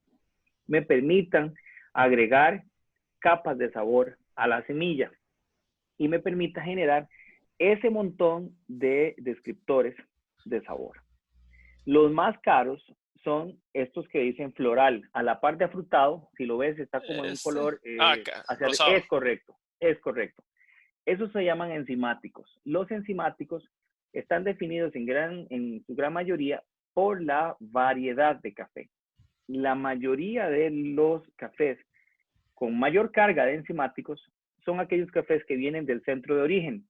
me permitan agregar capas de sabor a la semilla y me permita generar ese montón de descriptores de sabor. Los más caros son estos que dicen floral. A la par de afrutado, si lo ves, está como en un color es correcto, es correcto. Esos se llaman enzimáticos. Los enzimáticos están definidos en su gran mayoría por la variedad de café. La mayoría de los cafés con mayor carga de enzimáticos son aquellos cafés que vienen del centro de origen,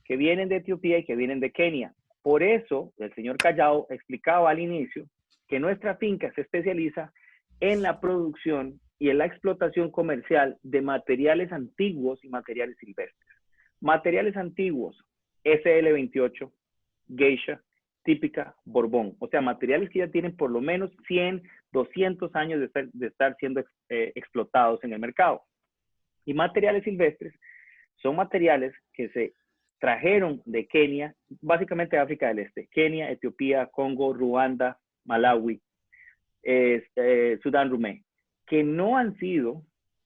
que vienen de Etiopía y que vienen de Kenia. Por eso, el señor Callao explicaba al inicio que nuestra finca se especializa en la producción y en la explotación comercial de materiales antiguos y materiales silvestres. Materiales antiguos, SL28, Geisha, típica Borbón. O sea, materiales que ya tienen por lo menos 100, 200 años de estar siendo explotados en el mercado. Y materiales silvestres son materiales que se trajeron de Kenia, básicamente de África del Este. Kenia, Etiopía, Congo, Ruanda, Malawi, Sudán Rumé, que no han sido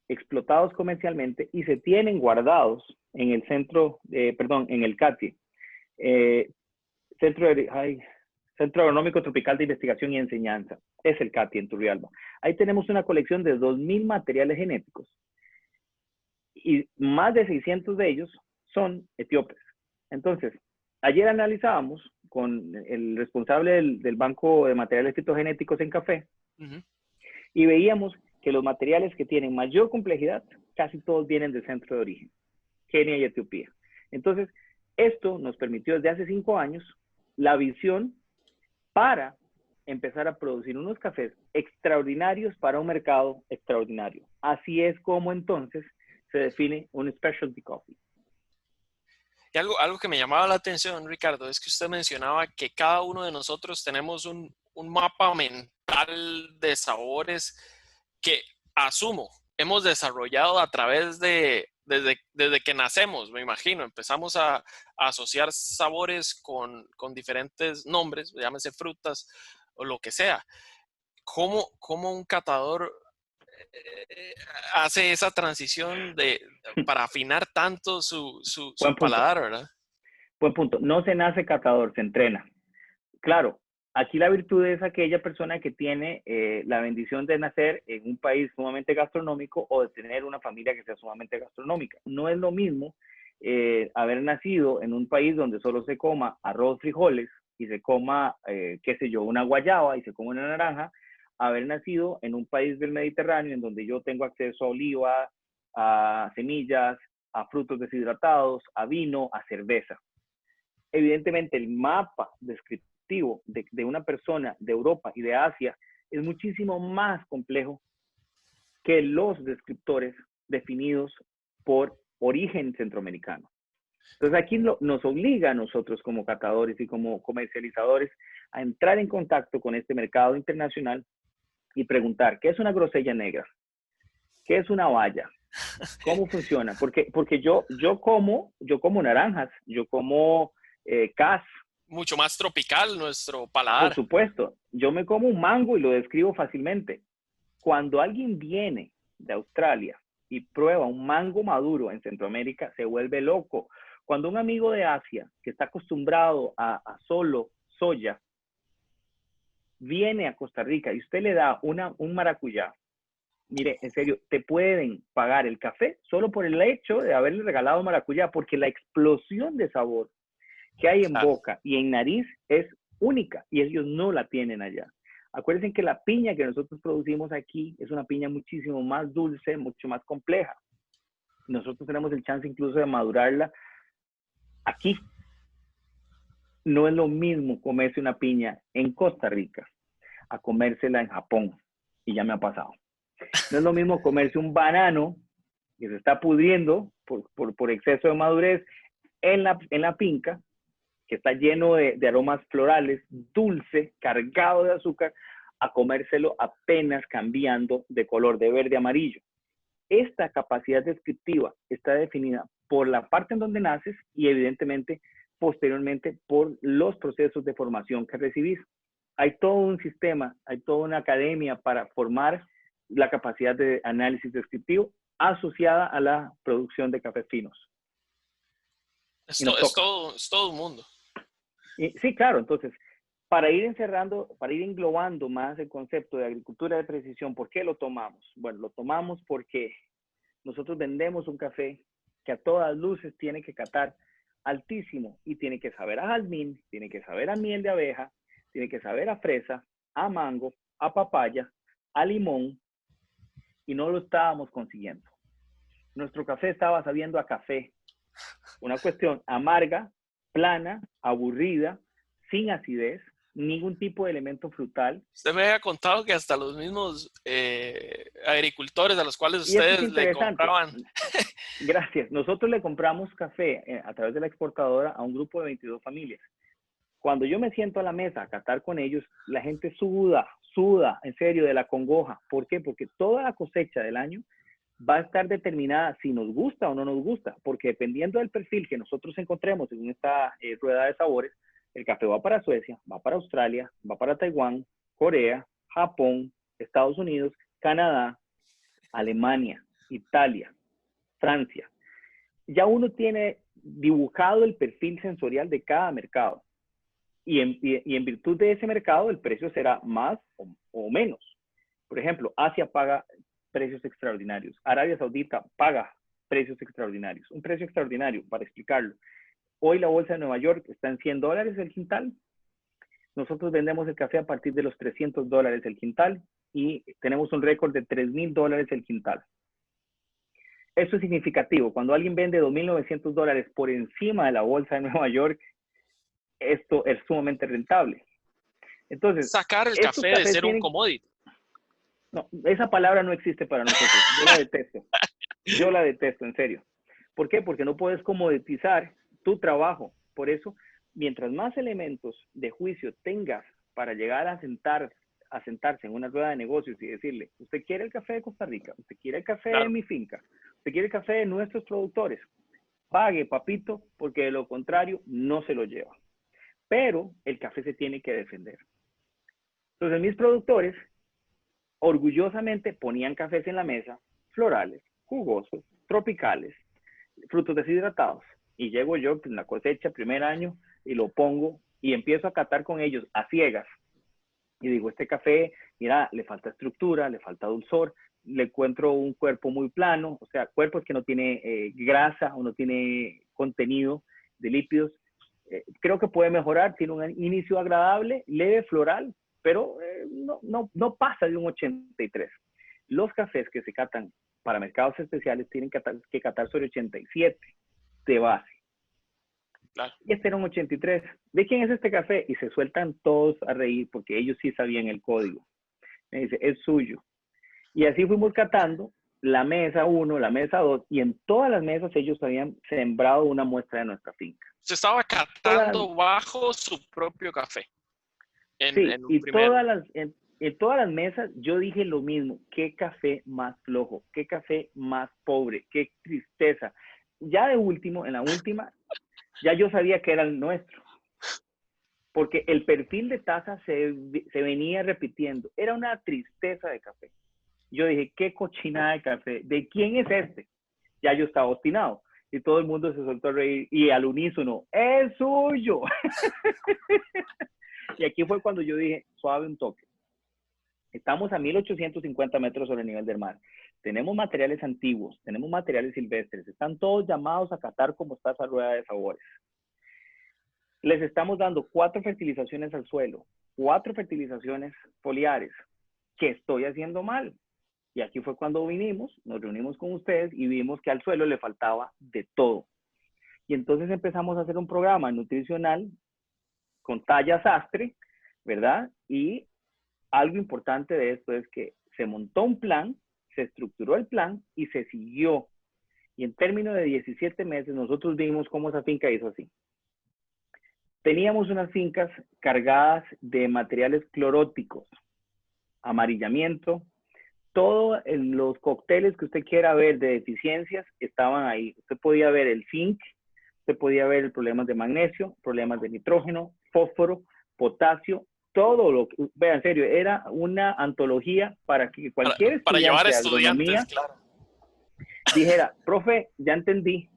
explotados comercialmente y se tienen guardados en el en el CATI, Centro Agronómico Tropical de Investigación y Enseñanza. Es el CATI en Turrialba. Ahí tenemos una colección de 2.000 materiales genéticos y más de 600 de ellos son etíopes. Entonces, ayer analizábamos con el responsable del Banco de Materiales Fitogenéticos en café y veíamos que los materiales que tienen mayor complejidad, casi todos vienen del centro de origen, Kenia y Etiopía. Entonces, esto nos permitió desde hace 5 años la visión para empezar a producir unos cafés extraordinarios para un mercado extraordinario. Así es como entonces se define un specialty coffee. Y algo que me llamaba la atención, Ricardo, es que usted mencionaba que cada uno de nosotros tenemos un mapa mental de sabores que, asumo, hemos desarrollado a través desde que nacemos, me imagino. Empezamos a asociar sabores con diferentes nombres, llámese frutas o lo que sea. ¿Cómo un catador hace esa transición para afinar tanto su paladar, verdad? Buen punto. No se nace catador, se entrena. Claro, aquí la virtud es aquella persona que tiene la bendición de nacer en un país sumamente gastronómico o de tener una familia que sea sumamente gastronómica. No es lo mismo haber nacido en un país donde solo se coma arroz, frijoles y se coma, qué sé yo, una guayaba y se coma una naranja, haber nacido en un país del Mediterráneo en donde yo tengo acceso a oliva, a semillas, a frutos deshidratados, a vino, a cerveza. Evidentemente, el mapa descriptivo de una persona de Europa y de Asia es muchísimo más complejo que los descriptores definidos por origen centroamericano. Entonces, aquí nos obliga a nosotros como catadores y como comercializadores a entrar en contacto con este mercado internacional y preguntar, ¿qué es una grosella negra? ¿Qué es una valla? ¿Cómo funciona? Porque yo como naranjas, yo como cas. Mucho más tropical nuestro paladar. Por supuesto, yo me como un mango y lo describo fácilmente. Cuando alguien viene de Australia y prueba un mango maduro en Centroamérica, se vuelve loco. Cuando un amigo de Asia, que está acostumbrado a solo soya, viene a Costa Rica y usted le da un maracuyá, mire, en serio, te pueden pagar el café solo por el hecho de haberle regalado maracuyá, porque la explosión de sabor que hay en boca y en nariz es única y ellos no la tienen allá. Acuérdense que la piña que nosotros producimos aquí es una piña muchísimo más dulce, mucho más compleja. Nosotros tenemos el chance incluso de madurarla aquí. No es lo mismo comerse una piña en Costa Rica a comérsela en Japón, y ya me ha pasado. No es lo mismo comerse un banano que se está pudriendo por exceso de madurez en la finca, que está lleno de aromas florales, dulce, cargado de azúcar, a comérselo apenas cambiando de color, de verde a amarillo. Esta capacidad descriptiva está definida por la parte en donde naces y evidentemente posteriormente por los procesos de formación que recibís. Hay todo un sistema, hay toda una academia para formar la capacidad de análisis descriptivo asociada a la producción de cafés finos. Es todo un mundo. Sí, claro. Entonces, para ir englobando más el concepto de agricultura de precisión, ¿por qué lo tomamos? Bueno, lo tomamos porque nosotros vendemos un café que a todas luces tiene que catar altísimo y tiene que saber a jazmín, tiene que saber a miel de abeja, tiene que saber a fresa, a mango, a papaya, a limón, y no lo estábamos consiguiendo. Nuestro café estaba sabiendo a café. Una cuestión amarga, plana, aburrida, sin acidez, ningún tipo de elemento frutal. Usted me había contado que hasta los mismos agricultores a los cuales ustedes le compraban. Gracias. Nosotros le compramos café a través de la exportadora a un grupo de 22 familias. Cuando yo me siento a la mesa a catar con ellos, la gente suda, en serio, de la congoja. ¿Por qué? Porque toda la cosecha del año va a estar determinada si nos gusta o no nos gusta, porque dependiendo del perfil que nosotros encontremos en esta rueda de sabores, el café va para Suecia, va para Australia, va para Taiwán, Corea, Japón, Estados Unidos, Canadá, Alemania, Italia, Francia. Ya uno tiene dibujado el perfil sensorial de cada mercado. Y en virtud de ese mercado, el precio será más o menos. Por ejemplo, Asia paga precios extraordinarios. Arabia Saudita paga precios extraordinarios. Un precio extraordinario, para explicarlo. Hoy la bolsa de Nueva York está en $100 el quintal. Nosotros vendemos el café a partir de los $300 el quintal y tenemos un récord de $3,000 el quintal. Esto es significativo. Cuando alguien vende $2,900 por encima de la bolsa de Nueva York, esto es sumamente rentable. Entonces, sacar el café de ser un commodity. No, esa palabra no existe para nosotros. Yo la detesto. Yo la detesto, en serio. ¿Por qué? Porque no puedes comoditizar tu trabajo. Por eso, mientras más elementos de juicio tengas para llegar a sentarse en una rueda de negocios y decirle, usted quiere el café de Costa Rica, usted quiere el café de mi finca, usted quiere el café de nuestros productores, pague, papito, porque de lo contrario no se lo lleva. Pero el café se tiene que defender. Entonces, mis productores orgullosamente ponían cafés en la mesa, florales, jugosos, tropicales, frutos deshidratados. Y llego yo en la cosecha, primer año, y lo pongo y empiezo a catar con ellos a ciegas. Y digo, este café, mira, le falta estructura, le falta dulzor, le encuentro un cuerpo muy plano, o sea, cuerpo que no tiene grasa o no tiene contenido de lípidos. Creo que puede mejorar, tiene un inicio agradable, leve, floral, pero no pasa de un 83. Los cafés que se catan para mercados especiales tienen que catar sobre 87 de base. Claro. Y este era un 83. ¿De quién es este café? Y se sueltan todos a reír porque ellos sí sabían el código. Me dice, es suyo. Y así fuimos catando la mesa 1, la mesa 2, y en todas las mesas ellos habían sembrado una muestra de nuestra finca. Se estaba catando bajo su propio café. En todas las mesas yo dije lo mismo. Qué café más flojo, qué café más pobre, qué tristeza. Ya de último, en la última, ya yo sabía que era el nuestro. Porque el perfil de taza se venía repitiendo. Era una tristeza de café. Yo dije, qué cochinada de café. ¿De quién es este? Ya yo estaba obstinado. Y todo el mundo se soltó a reír. Y al unísono, ¡es suyo! Y aquí fue cuando yo dije, suave un toque. Estamos a 1,850 metros sobre el nivel del mar. Tenemos materiales antiguos, tenemos materiales silvestres. Están todos llamados a catar como está esa rueda de sabores. Les estamos dando 4 fertilizaciones al suelo, 4 fertilizaciones foliares. ¿Qué estoy haciendo mal? Y aquí fue cuando vinimos, nos reunimos con ustedes y vimos que al suelo le faltaba de todo. Y entonces empezamos a hacer un programa nutricional con talla sastre, ¿verdad? Y algo importante de esto es que se montó un plan, se estructuró el plan y se siguió. Y en términos de 17 meses, nosotros vimos cómo esa finca hizo así. Teníamos unas fincas cargadas de materiales cloróticos, amarillamiento, todos los cócteles que usted quiera ver de deficiencias estaban ahí. Usted podía ver el zinc, usted podía ver el problemas de magnesio, problemas de nitrógeno, fósforo, potasio, todo lo que, vea, en serio, era una antología para que cualquier estudiante para llevar de estudiantes, agronomía claro, dijera, profe, ya entendí,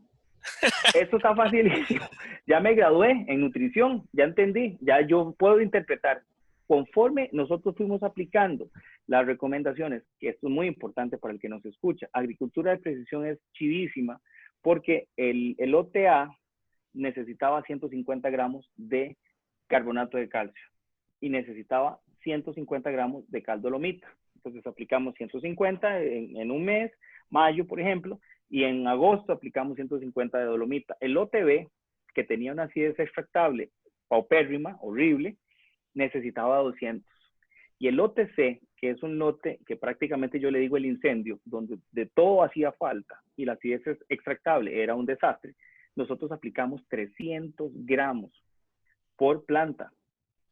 esto está facilísimo, ya me gradué en nutrición, ya entendí, ya yo puedo interpretar. Conforme nosotros fuimos aplicando las recomendaciones, que esto es muy importante para el que nos escucha, agricultura de precisión es chivísima, porque el OTA necesitaba 150 gramos de carbonato de calcio y necesitaba 150 gramos de caldolomita. Entonces aplicamos 150 en un mes, mayo por ejemplo, y en agosto aplicamos 150 de dolomita. El OTB, que tenía una acidez extractable paupérrima, horrible, necesitaba 200. Y el OTC, que es un lote que prácticamente yo le digo el incendio, donde de todo hacía falta y la acidez extractable era un desastre, nosotros aplicamos 300 gramos por planta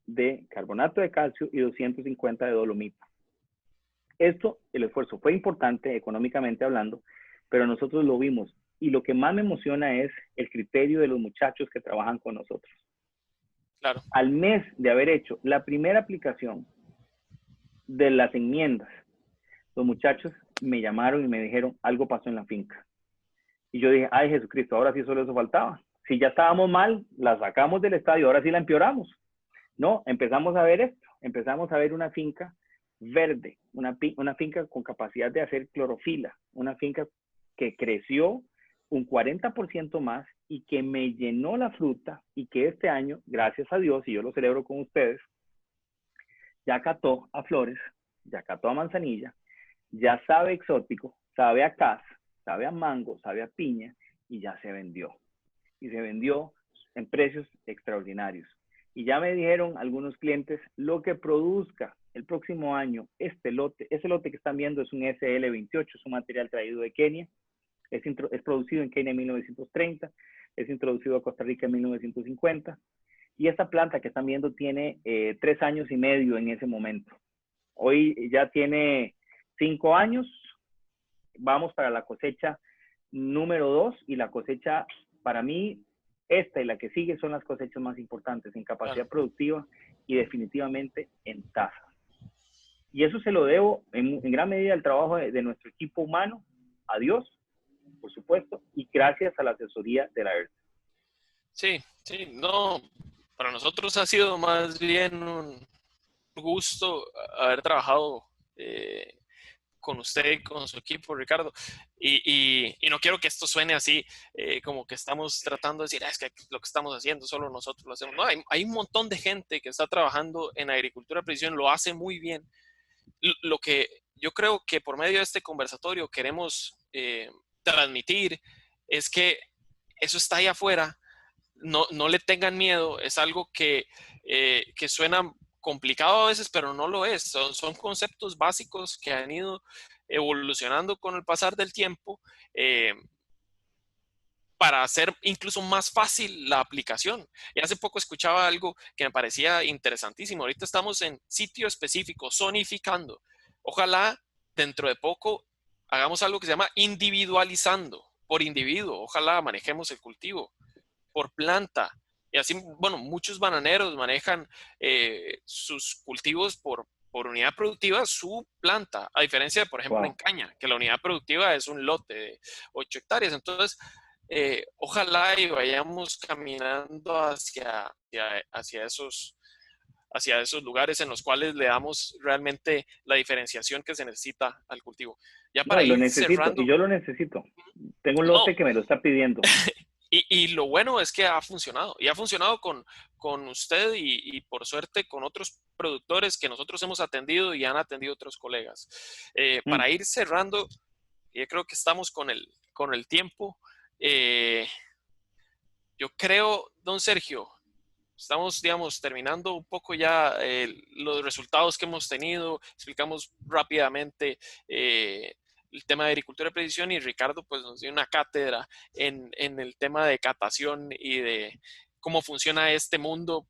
de carbonato de calcio y 250 de dolomita. Esto, el esfuerzo fue importante económicamente hablando, pero nosotros lo vimos. Y lo que más me emociona es el criterio de los muchachos que trabajan con nosotros. Claro. Al mes de haber hecho la primera aplicación de las enmiendas, los muchachos me llamaron y me dijeron, algo pasó en la finca. Y yo dije, ay Jesucristo, ahora sí solo eso faltaba. Si ya estábamos mal, la sacamos del estadio, ahora sí la empeoramos. No, empezamos a ver esto, empezamos a ver una finca verde, una finca con capacidad de hacer clorofila, una finca que creció un 40% más y que me llenó la fruta y que este año, gracias a Dios, y yo lo celebro con ustedes, ya cató a flores, ya cató a manzanilla, ya sabe exótico, sabe a cas, sabe a mango, sabe a piña y ya se vendió. Y se vendió en precios extraordinarios. Y ya me dijeron algunos clientes, lo que produzca el próximo año ese lote que están viendo es un SL28, es un material traído de Kenia, es producido en Kenia en 1930, es introducido a Costa Rica en 1950, y esta planta que están viendo tiene 3 años y medio en ese momento. Hoy ya tiene 5 años, vamos para la cosecha número 2, y la cosecha, para mí, esta y la que sigue son las cosechas más importantes en capacidad productiva y definitivamente en tasa. Y eso se lo debo en gran medida al trabajo de nuestro equipo humano, a Dios, por supuesto, y gracias a la asesoría de la ERTE. Sí, sí, no, para nosotros ha sido más bien un gusto haber trabajado con usted y con su equipo, Ricardo. Y no quiero que esto suene así, como que estamos tratando de decir, es que lo que estamos haciendo solo nosotros lo hacemos. No, hay un montón de gente que está trabajando en agricultura de precisión, lo hace muy bien. Lo que yo creo que por medio de este conversatorio queremos transmitir es que eso está ahí afuera. No le tengan miedo, es algo que suena complicado a veces, pero no lo es. Son conceptos básicos que han ido evolucionando con el pasar del tiempo para hacer incluso más fácil la aplicación. Y hace poco escuchaba algo que me parecía interesantísimo. Ahorita estamos en sitio específico, zonificando. Ojalá dentro de poco hagamos algo que se llama individualizando por individuo. Ojalá manejemos el cultivo por planta. Y así, bueno, muchos bananeros manejan sus cultivos por unidad productiva, su planta, a diferencia de, por ejemplo, en caña, que la unidad productiva es un lote de 8 hectáreas. Entonces, ojalá y vayamos caminando hacia esos lugares en los cuales le damos realmente la diferenciación que se necesita al cultivo. Ya para ir cerrando. Y yo lo necesito. Tengo un lote que me lo está pidiendo. Y lo bueno es que ha funcionado. Y ha funcionado con usted y por suerte con otros productores que nosotros hemos atendido y han atendido otros colegas. Para ir cerrando, yo creo que estamos con el tiempo. Yo creo, don Sergio, estamos, digamos, terminando un poco ya los resultados que hemos tenido. Explicamos rápidamente el tema de agricultura de precisión y Ricardo pues nos dio una cátedra en el tema de catación y de cómo funciona este mundo.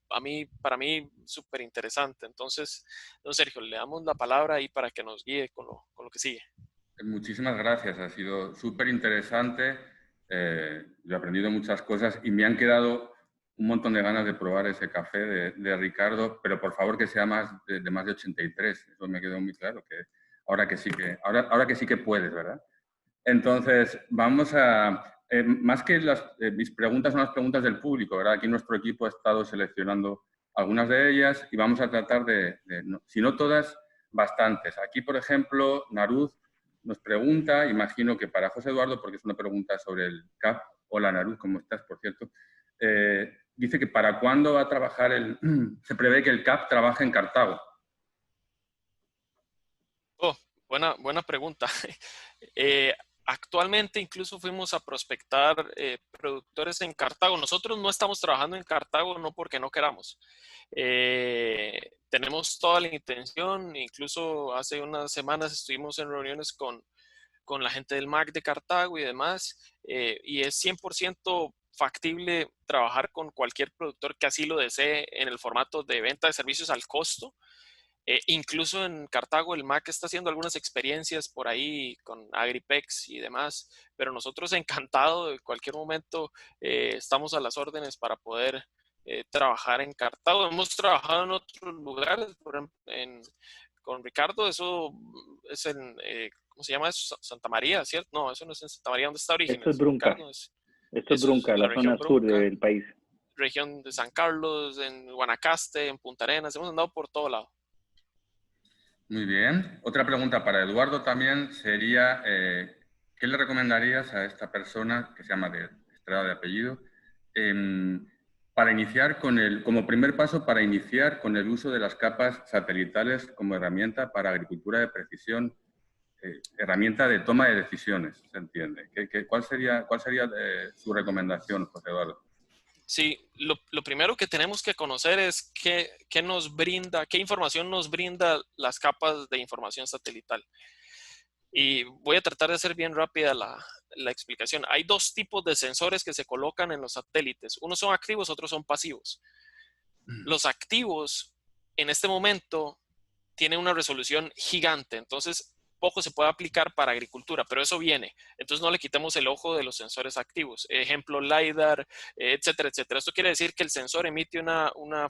Para mí, súper interesante. Entonces, don Sergio, le damos la palabra ahí para que nos guíe con lo que sigue. Muchísimas gracias. Ha sido súper interesante. Yo he aprendido muchas cosas y me han quedado un montón de ganas de probar ese café de Ricardo, pero por favor que sea de más de 83. Eso me quedó muy claro, que ahora que sí que puedes, ¿verdad? Entonces, vamos a... más que mis preguntas son las preguntas del público, ¿verdad? Aquí nuestro equipo ha estado seleccionando algunas de ellas y vamos a tratar si no todas, bastantes. Aquí, por ejemplo, Naruz nos pregunta, imagino que para José Eduardo, porque es una pregunta sobre el CAP. Hola, Naruz, ¿cómo estás, por cierto? Dice que ¿para cuándo va a trabajar se prevé que el CAP trabaje en Cartago? Oh, buena pregunta. Actualmente incluso fuimos a prospectar productores en Cartago. Nosotros no estamos trabajando en Cartago no porque no queramos. Tenemos toda la intención. Incluso hace unas semanas estuvimos en reuniones con la gente del MAC de Cartago y demás. Y es 100% factible trabajar con cualquier productor que así lo desee en el formato de venta de servicios al costo. Incluso en Cartago el MAC está haciendo algunas experiencias por ahí con Agripex y demás, pero nosotros encantados de cualquier momento estamos a las órdenes para poder trabajar en Cartago. Hemos trabajado en otros lugares, por ejemplo, con Ricardo, eso es en, ¿cómo se llama eso? Santa María, ¿cierto? No, eso no es en Santa María, ¿dónde está Orígenes? Esto es Brunca. Ricardo, Esto es eso es Brunca, la la región zona sur Brunca, del país. región de San Carlos, en Guanacaste, en Punta Arenas, hemos andado por todo lado. Muy bien. Otra pregunta para Eduardo también sería, ¿qué le recomendarías a esta persona que se llama de Estrada de apellido para iniciar como primer paso para iniciar con el uso de las capas satelitales como herramienta para agricultura de precisión, herramienta de toma de decisiones, ¿se entiende? ¿Cuál sería su recomendación, José Eduardo? Sí, lo primero que tenemos que conocer es qué información nos brinda las capas de información satelital. Y voy a tratar de hacer bien rápida la explicación. Hay dos tipos de sensores que se colocan en los satélites. Unos son activos, otros son pasivos. Los activos, en este momento, tienen una resolución gigante. Entonces, poco se puede aplicar para agricultura, pero eso viene. Entonces no le quitemos el ojo de los sensores activos. Ejemplo, LiDAR, etcétera, etcétera. Esto quiere decir que el sensor emite una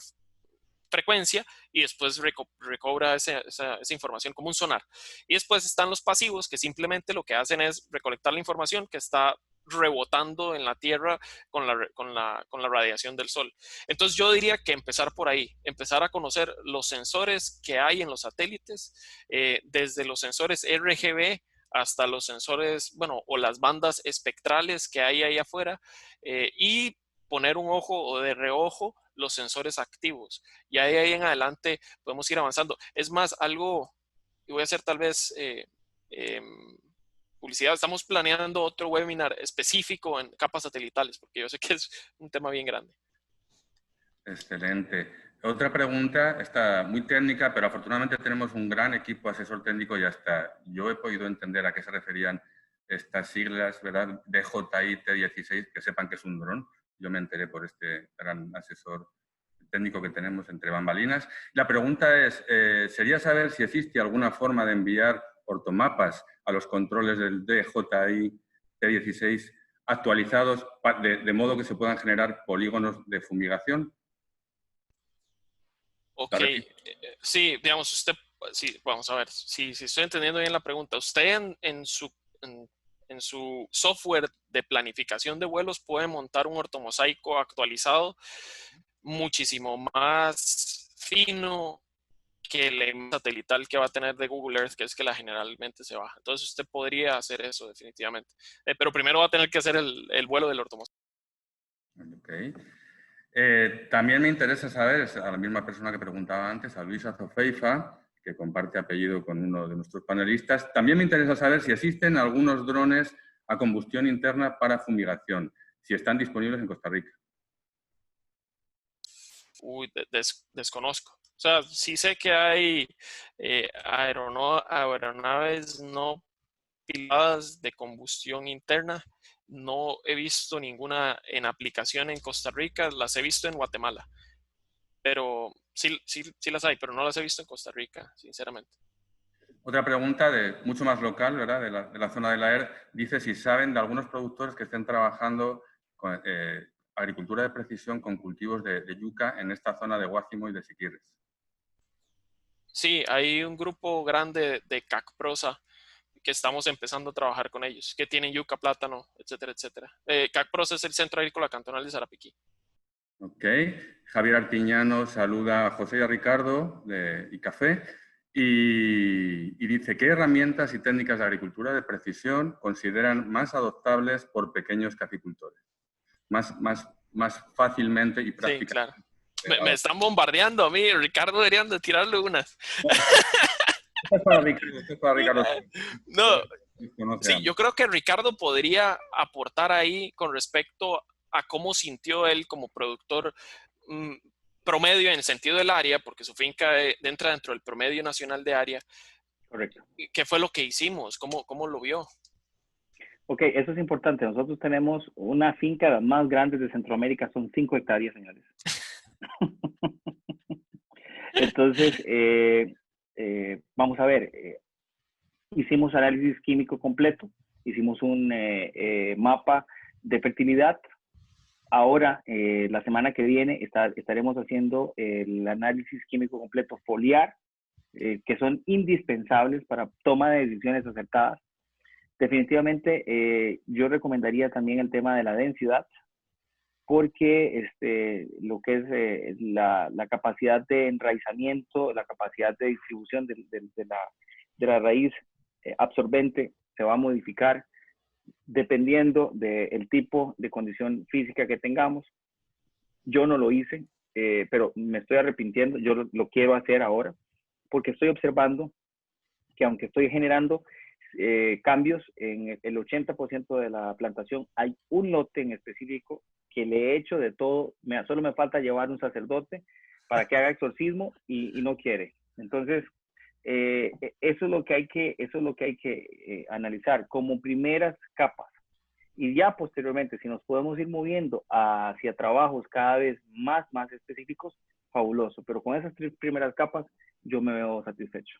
frecuencia y después recobra esa información como un sonar. Y después están los pasivos que simplemente lo que hacen es recolectar la información que está rebotando en la Tierra con la radiación del Sol. Entonces yo diría que empezar por ahí, empezar a conocer los sensores que hay en los satélites, desde los sensores RGB hasta los sensores, bueno, o las bandas espectrales que hay ahí afuera, y poner un ojo o de reojo los sensores activos. Y ahí en adelante podemos ir avanzando. Es más, y voy a hacer tal vez publicidad, estamos planeando otro webinar específico en capas satelitales, porque yo sé que es un tema bien grande. Excelente. Otra pregunta, está muy técnica, pero afortunadamente tenemos un gran equipo asesor técnico y hasta yo he podido entender a qué se referían estas siglas, ¿verdad? DJI T16, que sepan que es un dron. Yo me enteré por este gran asesor técnico que tenemos entre bambalinas. La pregunta es, sería saber si existe alguna forma de enviar ortomapas a los controles del DJI T16 actualizados de modo que se puedan generar polígonos de fumigación. Ok, sí, digamos, sí, vamos a ver, si estoy entendiendo bien la pregunta. Usted en su software de planificación de vuelos puede montar un ortomosaico actualizado muchísimo más fino que el satelital que va a tener de Google Earth, que es que la generalmente se baja. Entonces usted podría hacer eso definitivamente. Pero primero va a tener que hacer el vuelo del ortomosaico. Okay. También me interesa saber, es a la misma persona que preguntaba antes, a Luis Azofeifa, que comparte apellido con uno de nuestros panelistas, también me interesa saber si existen algunos drones a combustión interna para fumigación, si están disponibles en Costa Rica. Uy, desconozco. O sea, sí sé que hay aeronaves no pilotadas de combustión interna. No he visto ninguna en aplicación en Costa Rica, las he visto en Guatemala. Pero sí las hay, pero no las he visto en Costa Rica, sinceramente. Otra pregunta mucho más local, ¿verdad? De la zona de la ER, dice si saben de algunos productores que estén trabajando con agricultura de precisión con cultivos de yuca en esta zona de Guácimo y de Siquirres. Sí, hay un grupo grande de CACPROSA que estamos empezando a trabajar con ellos, que tienen yuca, plátano, etcétera, etcétera. CACPROSA es el Centro Agrícola Cantonal de Sarapiquí. Ok. Javier Artiñano saluda a José y a Ricardo de ICAFE y dice, ¿qué herramientas y técnicas de agricultura de precisión consideran más adoptables por pequeños caficultores? Más fácilmente y prácticamente. Sí, claro. Me están bombardeando a mí, Ricardo, deberían de tirarle unas. Esto es para Ricardo. No, sí, yo creo que Ricardo podría aportar ahí con respecto a cómo sintió él como productor promedio en el sentido del área, porque su finca entra dentro del promedio nacional de área. Correcto. ¿Qué fue lo que hicimos? ¿Cómo lo vio? Ok, eso es importante. Nosotros tenemos una finca de las más grandes de Centroamérica, son 5 hectáreas, señores. Entonces, vamos a ver, hicimos análisis químico completo, hicimos un mapa de fertilidad. Ahora, la semana que viene, estaremos haciendo el análisis químico completo foliar, que son indispensables para toma de decisiones acertadas. Definitivamente, yo recomendaría también el tema de la densidad, porque lo que es la capacidad de enraizamiento, la capacidad de distribución de la raíz absorbente se va a modificar dependiendo del tipo de condición física que tengamos. Yo no lo hice, pero me estoy arrepintiendo. Yo lo quiero hacer ahora porque estoy observando que aunque estoy generando cambios en el 80% de la plantación, hay un lote en específico que le he hecho de todo. Solo me falta llevar un sacerdote para que haga exorcismo y no quiere. Entonces, eso es lo que hay que analizar como primeras capas. Y ya posteriormente, si nos podemos ir moviendo hacia trabajos cada vez más específicos, fabuloso. Pero con esas 3 primeras capas, yo me veo satisfecho.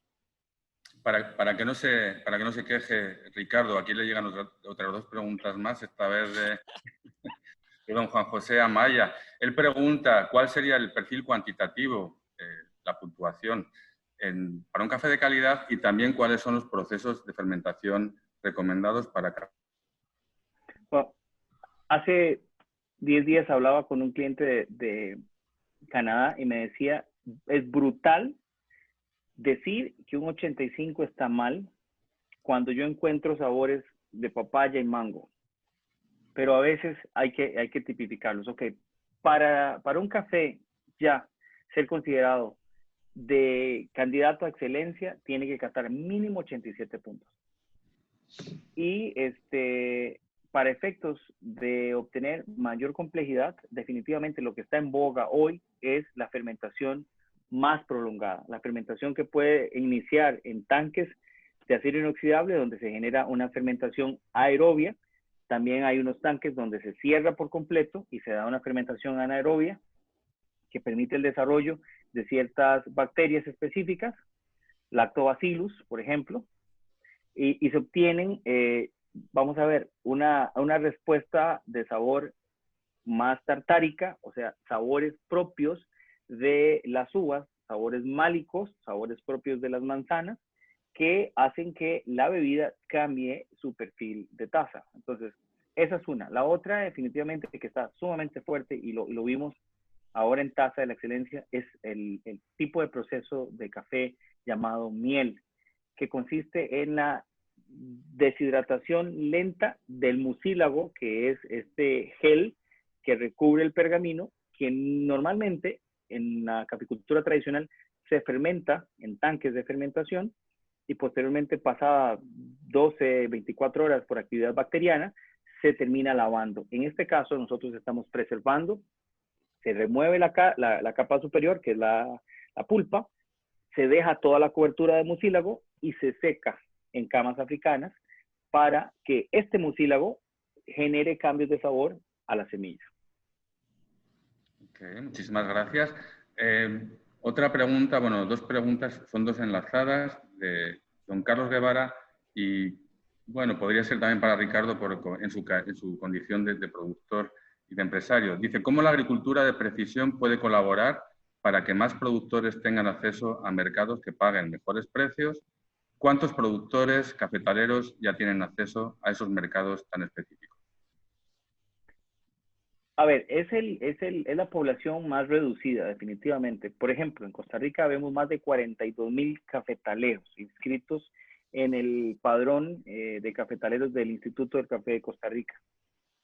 Para que no se queje Ricardo, aquí le llegan otras 2 preguntas más, esta vez de don Juan José Amaya. Él pregunta, ¿cuál sería el perfil cuantitativo, la puntuación, para un café de calidad y también cuáles son los procesos de fermentación recomendados para café? Bueno, hace 10 días hablaba con un cliente de Canadá y me decía, es brutal decir que un 85 está mal cuando yo encuentro sabores de papaya y mango, pero a veces hay que tipificarlos. Ok, para un café ya ser considerado de candidato a excelencia, tiene que captar mínimo 87 puntos. Y para efectos de obtener mayor complejidad, definitivamente lo que está en boga hoy es la fermentación más prolongada. La fermentación que puede iniciar en tanques de acero inoxidable, donde se genera una fermentación aerobia. También hay unos tanques donde se cierra por completo y se da una fermentación anaerobia que permite el desarrollo de ciertas bacterias específicas, lactobacillus, por ejemplo, y se obtienen, vamos a ver, una respuesta de sabor más tartárica, o sea, sabores propios de las uvas, sabores málicos, sabores propios de las manzanas, que hacen que la bebida cambie su perfil de taza. Entonces, esa es una. La otra, definitivamente, que está sumamente fuerte y lo vimos ahora en Taza de la Excelencia, es el tipo de proceso de café llamado miel, que consiste en la deshidratación lenta del mucílago, que es este gel que recubre el pergamino, que normalmente en la caficultura tradicional se fermenta en tanques de fermentación y posteriormente, pasada 12, 24 horas por actividad bacteriana, se termina lavando. En este caso, nosotros estamos preservando, se remueve la capa superior, que es la pulpa, se deja toda la cobertura de mucílago y se seca en camas africanas para que este mucílago genere cambios de sabor a la semilla. Okay, muchísimas gracias. Otra pregunta, bueno, 2 preguntas, son 2 enlazadas, de don Carlos Guevara y, bueno, podría ser también para Ricardo en su condición de productor y de empresario. Dice, ¿cómo la agricultura de precisión puede colaborar para que más productores tengan acceso a mercados que paguen mejores precios? ¿Cuántos productores cafetaleros ya tienen acceso a esos mercados tan específicos? A ver, es la población más reducida, definitivamente. Por ejemplo, en Costa Rica vemos más de 42,000 cafetaleros inscritos en el padrón de cafetaleros del Instituto del Café de Costa Rica.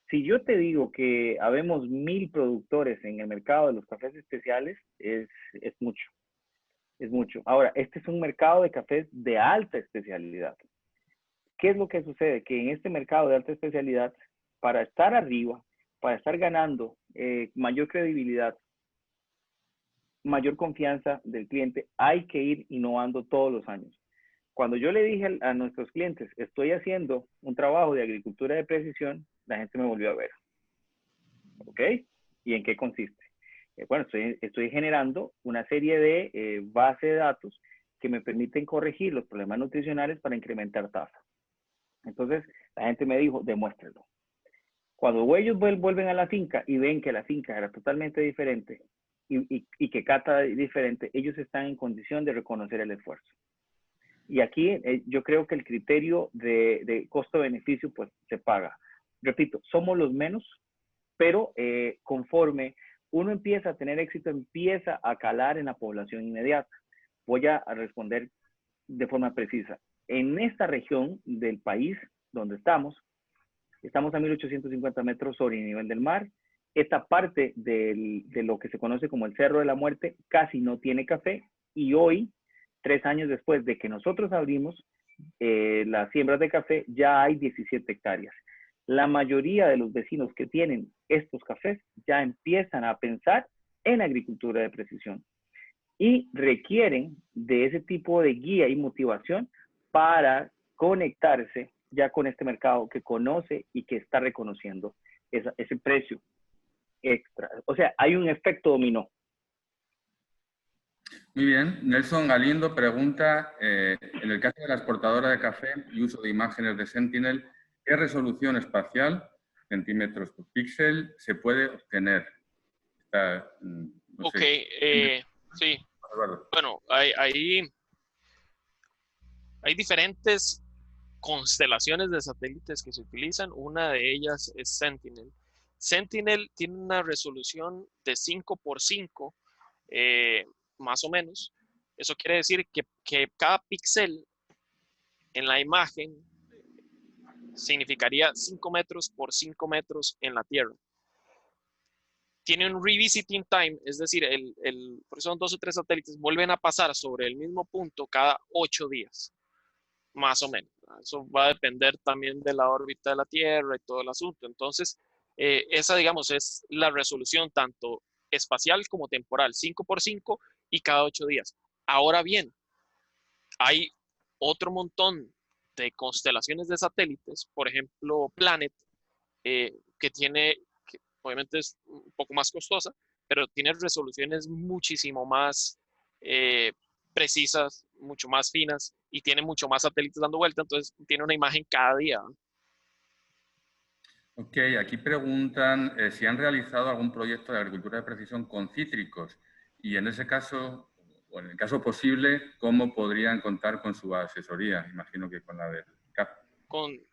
Si yo te digo que habemos 1,000 productores en el mercado de los cafés especiales, es mucho. Es mucho. Ahora, este es un mercado de cafés de alta especialidad. ¿Qué es lo que sucede? Que en este mercado de alta especialidad, para estar arriba, para estar ganando mayor credibilidad, mayor confianza del cliente, hay que ir innovando todos los años. cuando yo le dije a nuestros clientes, estoy haciendo un trabajo de agricultura de precisión, la gente me volvió a ver. ¿Ok? ¿Y en qué consiste? Bueno, estoy generando una serie de bases de datos que me permiten corregir los problemas nutricionales para incrementar tasa. Entonces, la gente me dijo, demuéstralo. Cuando ellos vuelven a la finca y ven que la finca era totalmente diferente y que cata diferente, ellos están en condición de reconocer el esfuerzo. Y aquí yo creo que el criterio de costo-beneficio pues se paga. Repito, somos los menos, pero conforme uno empieza a tener éxito, empieza a calar en la población inmediata. Voy a responder de forma precisa. En esta región del país donde estamos a 1.850 metros sobre el nivel del mar. Esta parte de lo que se conoce como el Cerro de la Muerte casi no tiene café y hoy, 3 años después de que nosotros abrimos las siembras de café, ya hay 17 hectáreas. La mayoría de los vecinos que tienen estos cafés ya empiezan a pensar en agricultura de precisión y requieren de ese tipo de guía y motivación para conectarse ya con este mercado que conoce y que está reconociendo ese precio extra. O sea, hay un efecto dominó. Muy bien. Nelson Galindo pregunta, en el caso de la exportadora de café y uso de imágenes de Sentinel, ¿qué resolución espacial, centímetros por píxel, se puede obtener? No Ok, sí. Bueno, hay diferentes constelaciones de satélites que se utilizan. Una de ellas es Sentinel. Sentinel tiene una resolución de 5 por 5, más o menos. Eso quiere decir que cada píxel en la imagen significaría 5 metros por 5 metros en la Tierra. Tiene un revisiting time, es decir, por eso son 2 o 3 satélites, vuelven a pasar sobre el mismo punto cada 8 días. Más o menos. Eso va a depender también de la órbita de la Tierra y todo el asunto. Entonces, esa, digamos, es la resolución tanto espacial como temporal, 5 por 5 y cada 8 días. Ahora bien, hay otro montón de constelaciones de satélites, por ejemplo, Planet, que obviamente es un poco más costosa, pero tiene resoluciones muchísimo más precisas, mucho más finas y tiene mucho más satélites dando vuelta, entonces tiene una imagen cada día. Ok, aquí preguntan si han realizado algún proyecto de agricultura de precisión con cítricos y en ese caso, o en el caso posible, ¿cómo podrían contar con su asesoría? Imagino que con la del CAP.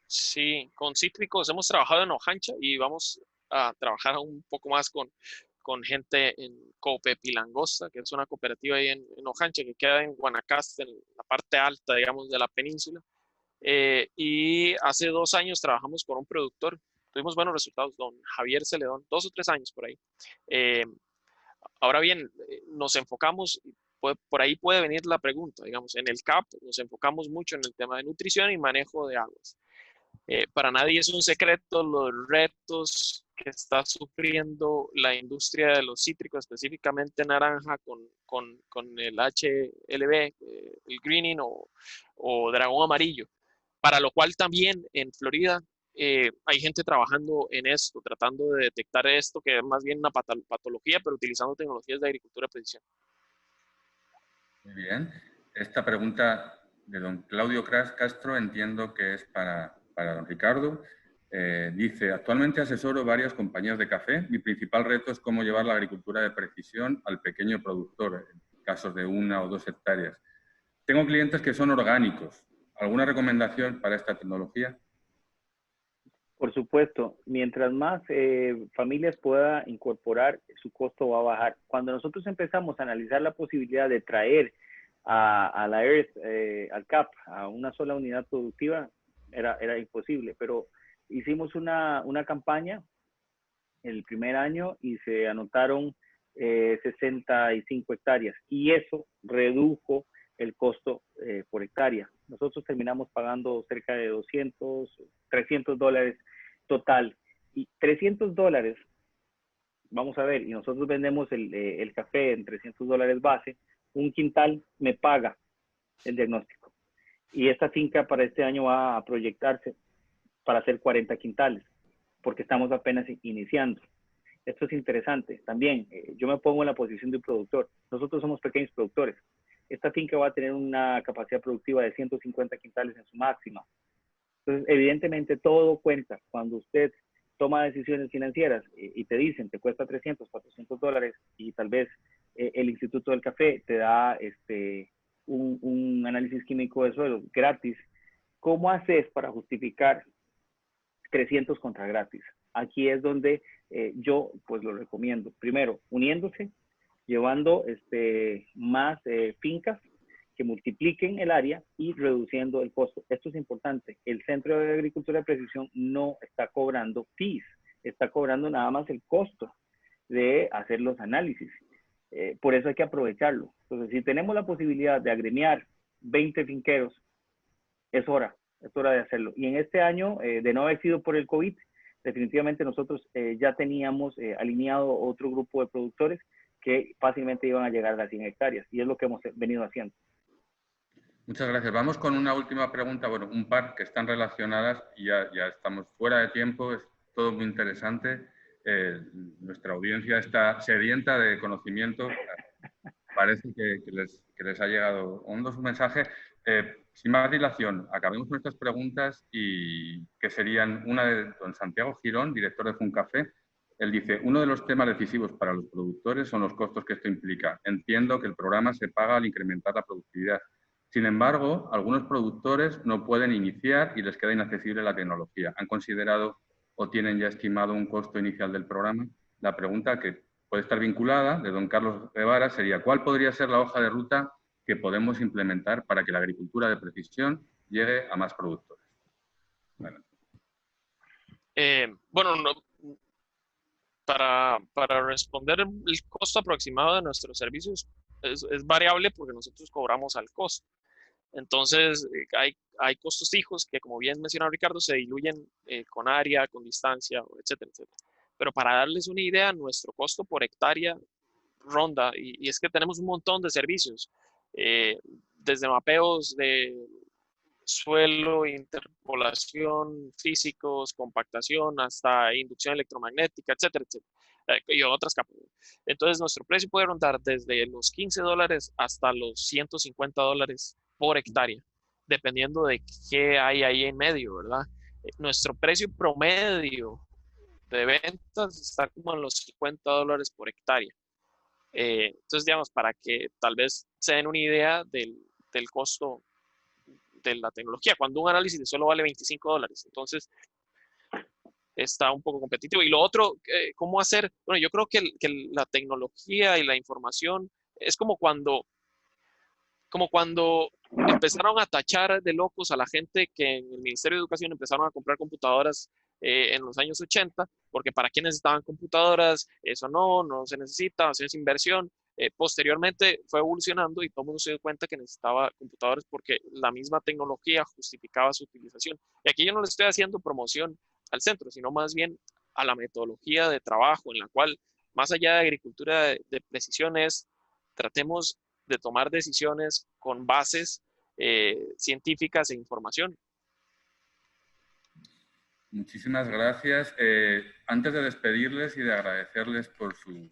Sí, con cítricos hemos trabajado en Ojancha y vamos a trabajar un poco más con gente en Copepilangosta, que es una cooperativa ahí en Ojancha, que queda en Guanacaste, en la parte alta, digamos, de la península. Y hace 2 años trabajamos con un productor, tuvimos buenos resultados, don Javier Celedón, 2 o 3 años por ahí. Ahora bien, nos enfocamos, por ahí puede venir la pregunta, digamos, en el CAP nos enfocamos mucho en el tema de nutrición y manejo de aguas. Para nadie es un secreto los retos que está sufriendo la industria de los cítricos, específicamente naranja, con el HLB, el greening o dragón amarillo, para lo cual también en Florida hay gente trabajando en esto, tratando de detectar esto, que es más bien una patología, pero utilizando tecnologías de agricultura de precisión. Muy bien. Esta pregunta de don Claudio Castro entiendo que es para don Ricardo. Dice, actualmente asesoro varias compañías de café. Mi principal reto es cómo llevar la agricultura de precisión al pequeño productor, en casos de 1 o 2 hectáreas. Tengo clientes que son orgánicos. ¿Alguna recomendación para esta tecnología? Por supuesto, mientras más familias pueda incorporar, su costo va a bajar. Cuando nosotros empezamos a analizar la posibilidad de traer a la Earth, al CAP, a una sola unidad productiva, era imposible, pero hicimos una campaña el primer año y se anotaron 65 hectáreas y eso redujo el costo por hectárea. Nosotros terminamos pagando cerca de $300 total. Y $300, vamos a ver, y nosotros vendemos el café en $300 base, un quintal me paga el diagnóstico. Y esta finca para este año va a proyectarse para hacer 40 quintales, porque estamos apenas iniciando. Esto es interesante. También, yo me pongo en la posición de un productor. Nosotros somos pequeños productores. Esta finca va a tener una capacidad productiva de 150 quintales en su máxima. Entonces, evidentemente, todo cuenta. Cuando usted toma decisiones financieras y te dicen, te cuesta 300, 400 dólares, y tal vez el Instituto del Café te da un análisis químico de suelo gratis, ¿cómo haces para justificar 300 contra gratis? Aquí es donde yo pues lo recomiendo. Primero, uniéndose, llevando más fincas que multipliquen el área y reduciendo el costo. Esto es importante. El Centro de Agricultura de Precisión no está cobrando fees, está cobrando nada más el costo de hacer los análisis. Por eso hay que aprovecharlo. Entonces, si tenemos la posibilidad de agremiar 20 finqueros, es hora de hacerlo. Y en este año, de no haber sido por el COVID, definitivamente nosotros ya teníamos alineado otro grupo de productores que fácilmente iban a llegar a las 100 hectáreas. Y es lo que hemos venido haciendo. Muchas gracias. Vamos con una última pregunta. Bueno, un par que están relacionadas y ya estamos fuera de tiempo. Es todo muy interesante. Nuestra audiencia está sedienta de conocimiento. Parece que les ha llegado un mensaje. Sin más dilación, acabemos con estas preguntas y que serían una de don Santiago Girón, director de Funcafé. Él dice, uno de los temas decisivos para los productores son los costos que esto implica. Entiendo que el programa se paga al incrementar la productividad. Sin embargo, algunos productores no pueden iniciar y les queda inaccesible la tecnología. ¿Han considerado o tienen ya estimado un costo inicial del programa? La pregunta que puede estar vinculada, de don Carlos Guevara, sería ¿cuál podría ser la hoja de ruta que podemos implementar para que la agricultura de precisión llegue a más productores? Bueno, para responder el costo aproximado de nuestros servicios es variable porque nosotros cobramos al costo. Entonces, hay costos fijos que, como bien mencionó Ricardo, se diluyen con área, con distancia, etcétera, etcétera. Pero para darles una idea, nuestro costo por hectárea ronda, y es que tenemos un montón de servicios, desde mapeos de suelo, interpolación, físicos, compactación, hasta inducción electromagnética, etcétera, etcétera, y otras capas. Entonces, nuestro precio puede rondar desde los $15 hasta los $150 por hectárea, dependiendo de qué hay ahí en medio, ¿verdad? Nuestro precio promedio de ventas está como en los $50 por hectárea. Entonces, digamos, para que tal vez se den una idea del costo de la tecnología, cuando un análisis de suelo vale $25, entonces está un poco competitivo. Y lo otro, ¿cómo hacer? Bueno, yo creo que la tecnología y la información es como cuando empezaron a tachar de locos a la gente que en el Ministerio de Educación empezaron a comprar computadoras en los años 80, porque ¿para qué necesitaban computadoras? Eso no se necesita, eso es inversión. Posteriormente fue evolucionando y todo el mundo se dio cuenta que necesitaba computadores porque la misma tecnología justificaba su utilización. Y aquí yo no le estoy haciendo promoción al centro, sino más bien a la metodología de trabajo en la cual, más allá de agricultura de precisión, tratemos de tomar decisiones con bases científicas e información. Muchísimas gracias. Antes de despedirles y de agradecerles por su...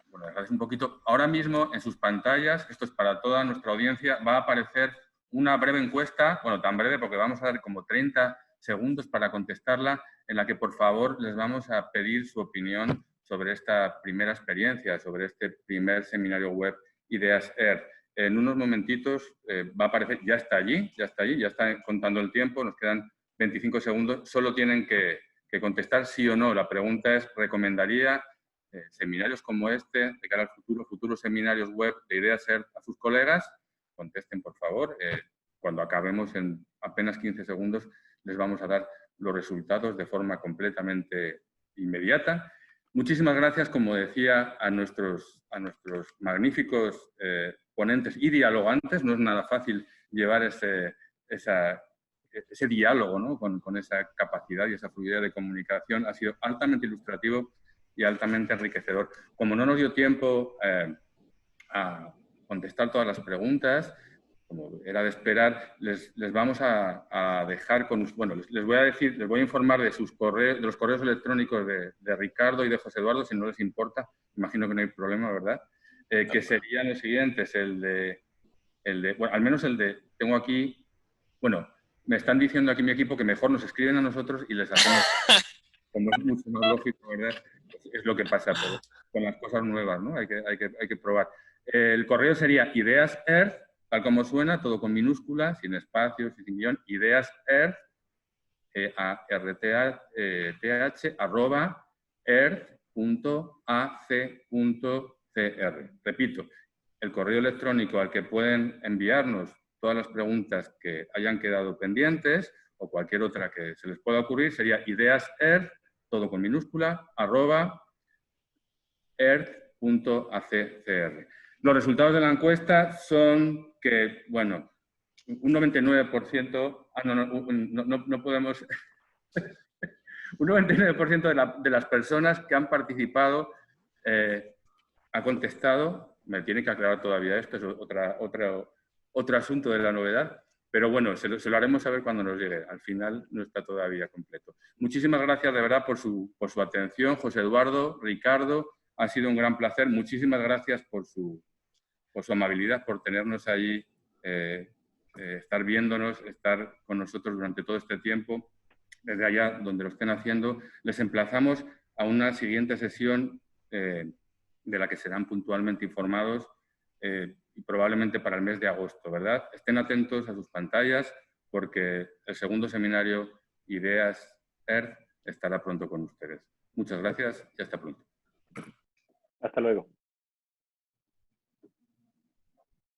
bueno, agradecer un poquito. Ahora mismo en sus pantallas, esto es para toda nuestra audiencia, va a aparecer una breve encuesta, bueno, tan breve porque vamos a dar como 30 segundos para contestarla, en la que por favor les vamos a pedir su opinión sobre esta primera experiencia, sobre este primer seminario web Ideas Earth. En unos momentitos va a aparecer, ya está allí, ya está contando el tiempo, nos quedan 25 segundos, solo tienen que contestar sí o no. La pregunta es, ¿recomendaría seminarios como este de cara al futuros seminarios web de Ideas Earth a sus colegas? Contesten, por favor. Cuando acabemos en apenas 15 segundos, les vamos a dar los resultados de forma completamente inmediata. Muchísimas gracias, como decía, a nuestros magníficos ponentes y dialogantes. No es nada fácil llevar ese diálogo, ¿no? con esa capacidad y esa fluidez de comunicación. Ha sido altamente ilustrativo y altamente enriquecedor. Como no nos dio tiempo a contestar todas las preguntas, como era de esperar, les vamos a dejar con... Bueno, les voy a decir, les voy a informar de sus correos, de los correos electrónicos de Ricardo y de José Eduardo, si no les importa. Imagino que no hay problema, ¿verdad? Que serían los siguientes, bueno, al menos el de... Tengo aquí... Bueno, me están diciendo aquí mi equipo que mejor nos escriben a nosotros y les hacemos... Como es mucho más lógico, ¿verdad? Es lo que pasa con las cosas nuevas, ¿no? Hay que probar. El correo sería ideasearth, tal como suena, todo con minúsculas, sin espacios y sin guión, ideasearth, earth.ac.cr. Repito, el correo electrónico al que pueden enviarnos todas las preguntas que hayan quedado pendientes o cualquier otra que se les pueda ocurrir sería ideasearth, todo con minúscula, @earth.accr. Los resultados de la encuesta son que, bueno, un 99%, no podemos, un 99% de las personas que han participado ha contestado. Me tiene que aclarar todavía esto, es otro asunto de la novedad. Pero bueno, se lo haremos saber cuando nos llegue. Al final no está todavía completo. Muchísimas gracias de verdad por su atención, José Eduardo, Ricardo. Ha sido un gran placer. Muchísimas gracias por su amabilidad, por tenernos allí, estar viéndonos, estar con nosotros durante todo este tiempo. Desde allá donde lo estén haciendo, les emplazamos a una siguiente sesión de la que serán puntualmente informados y probablemente para el mes de agosto, ¿verdad? Estén atentos a sus pantallas porque el segundo seminario Ideas Earth estará pronto con ustedes. Muchas gracias y hasta pronto. Hasta luego.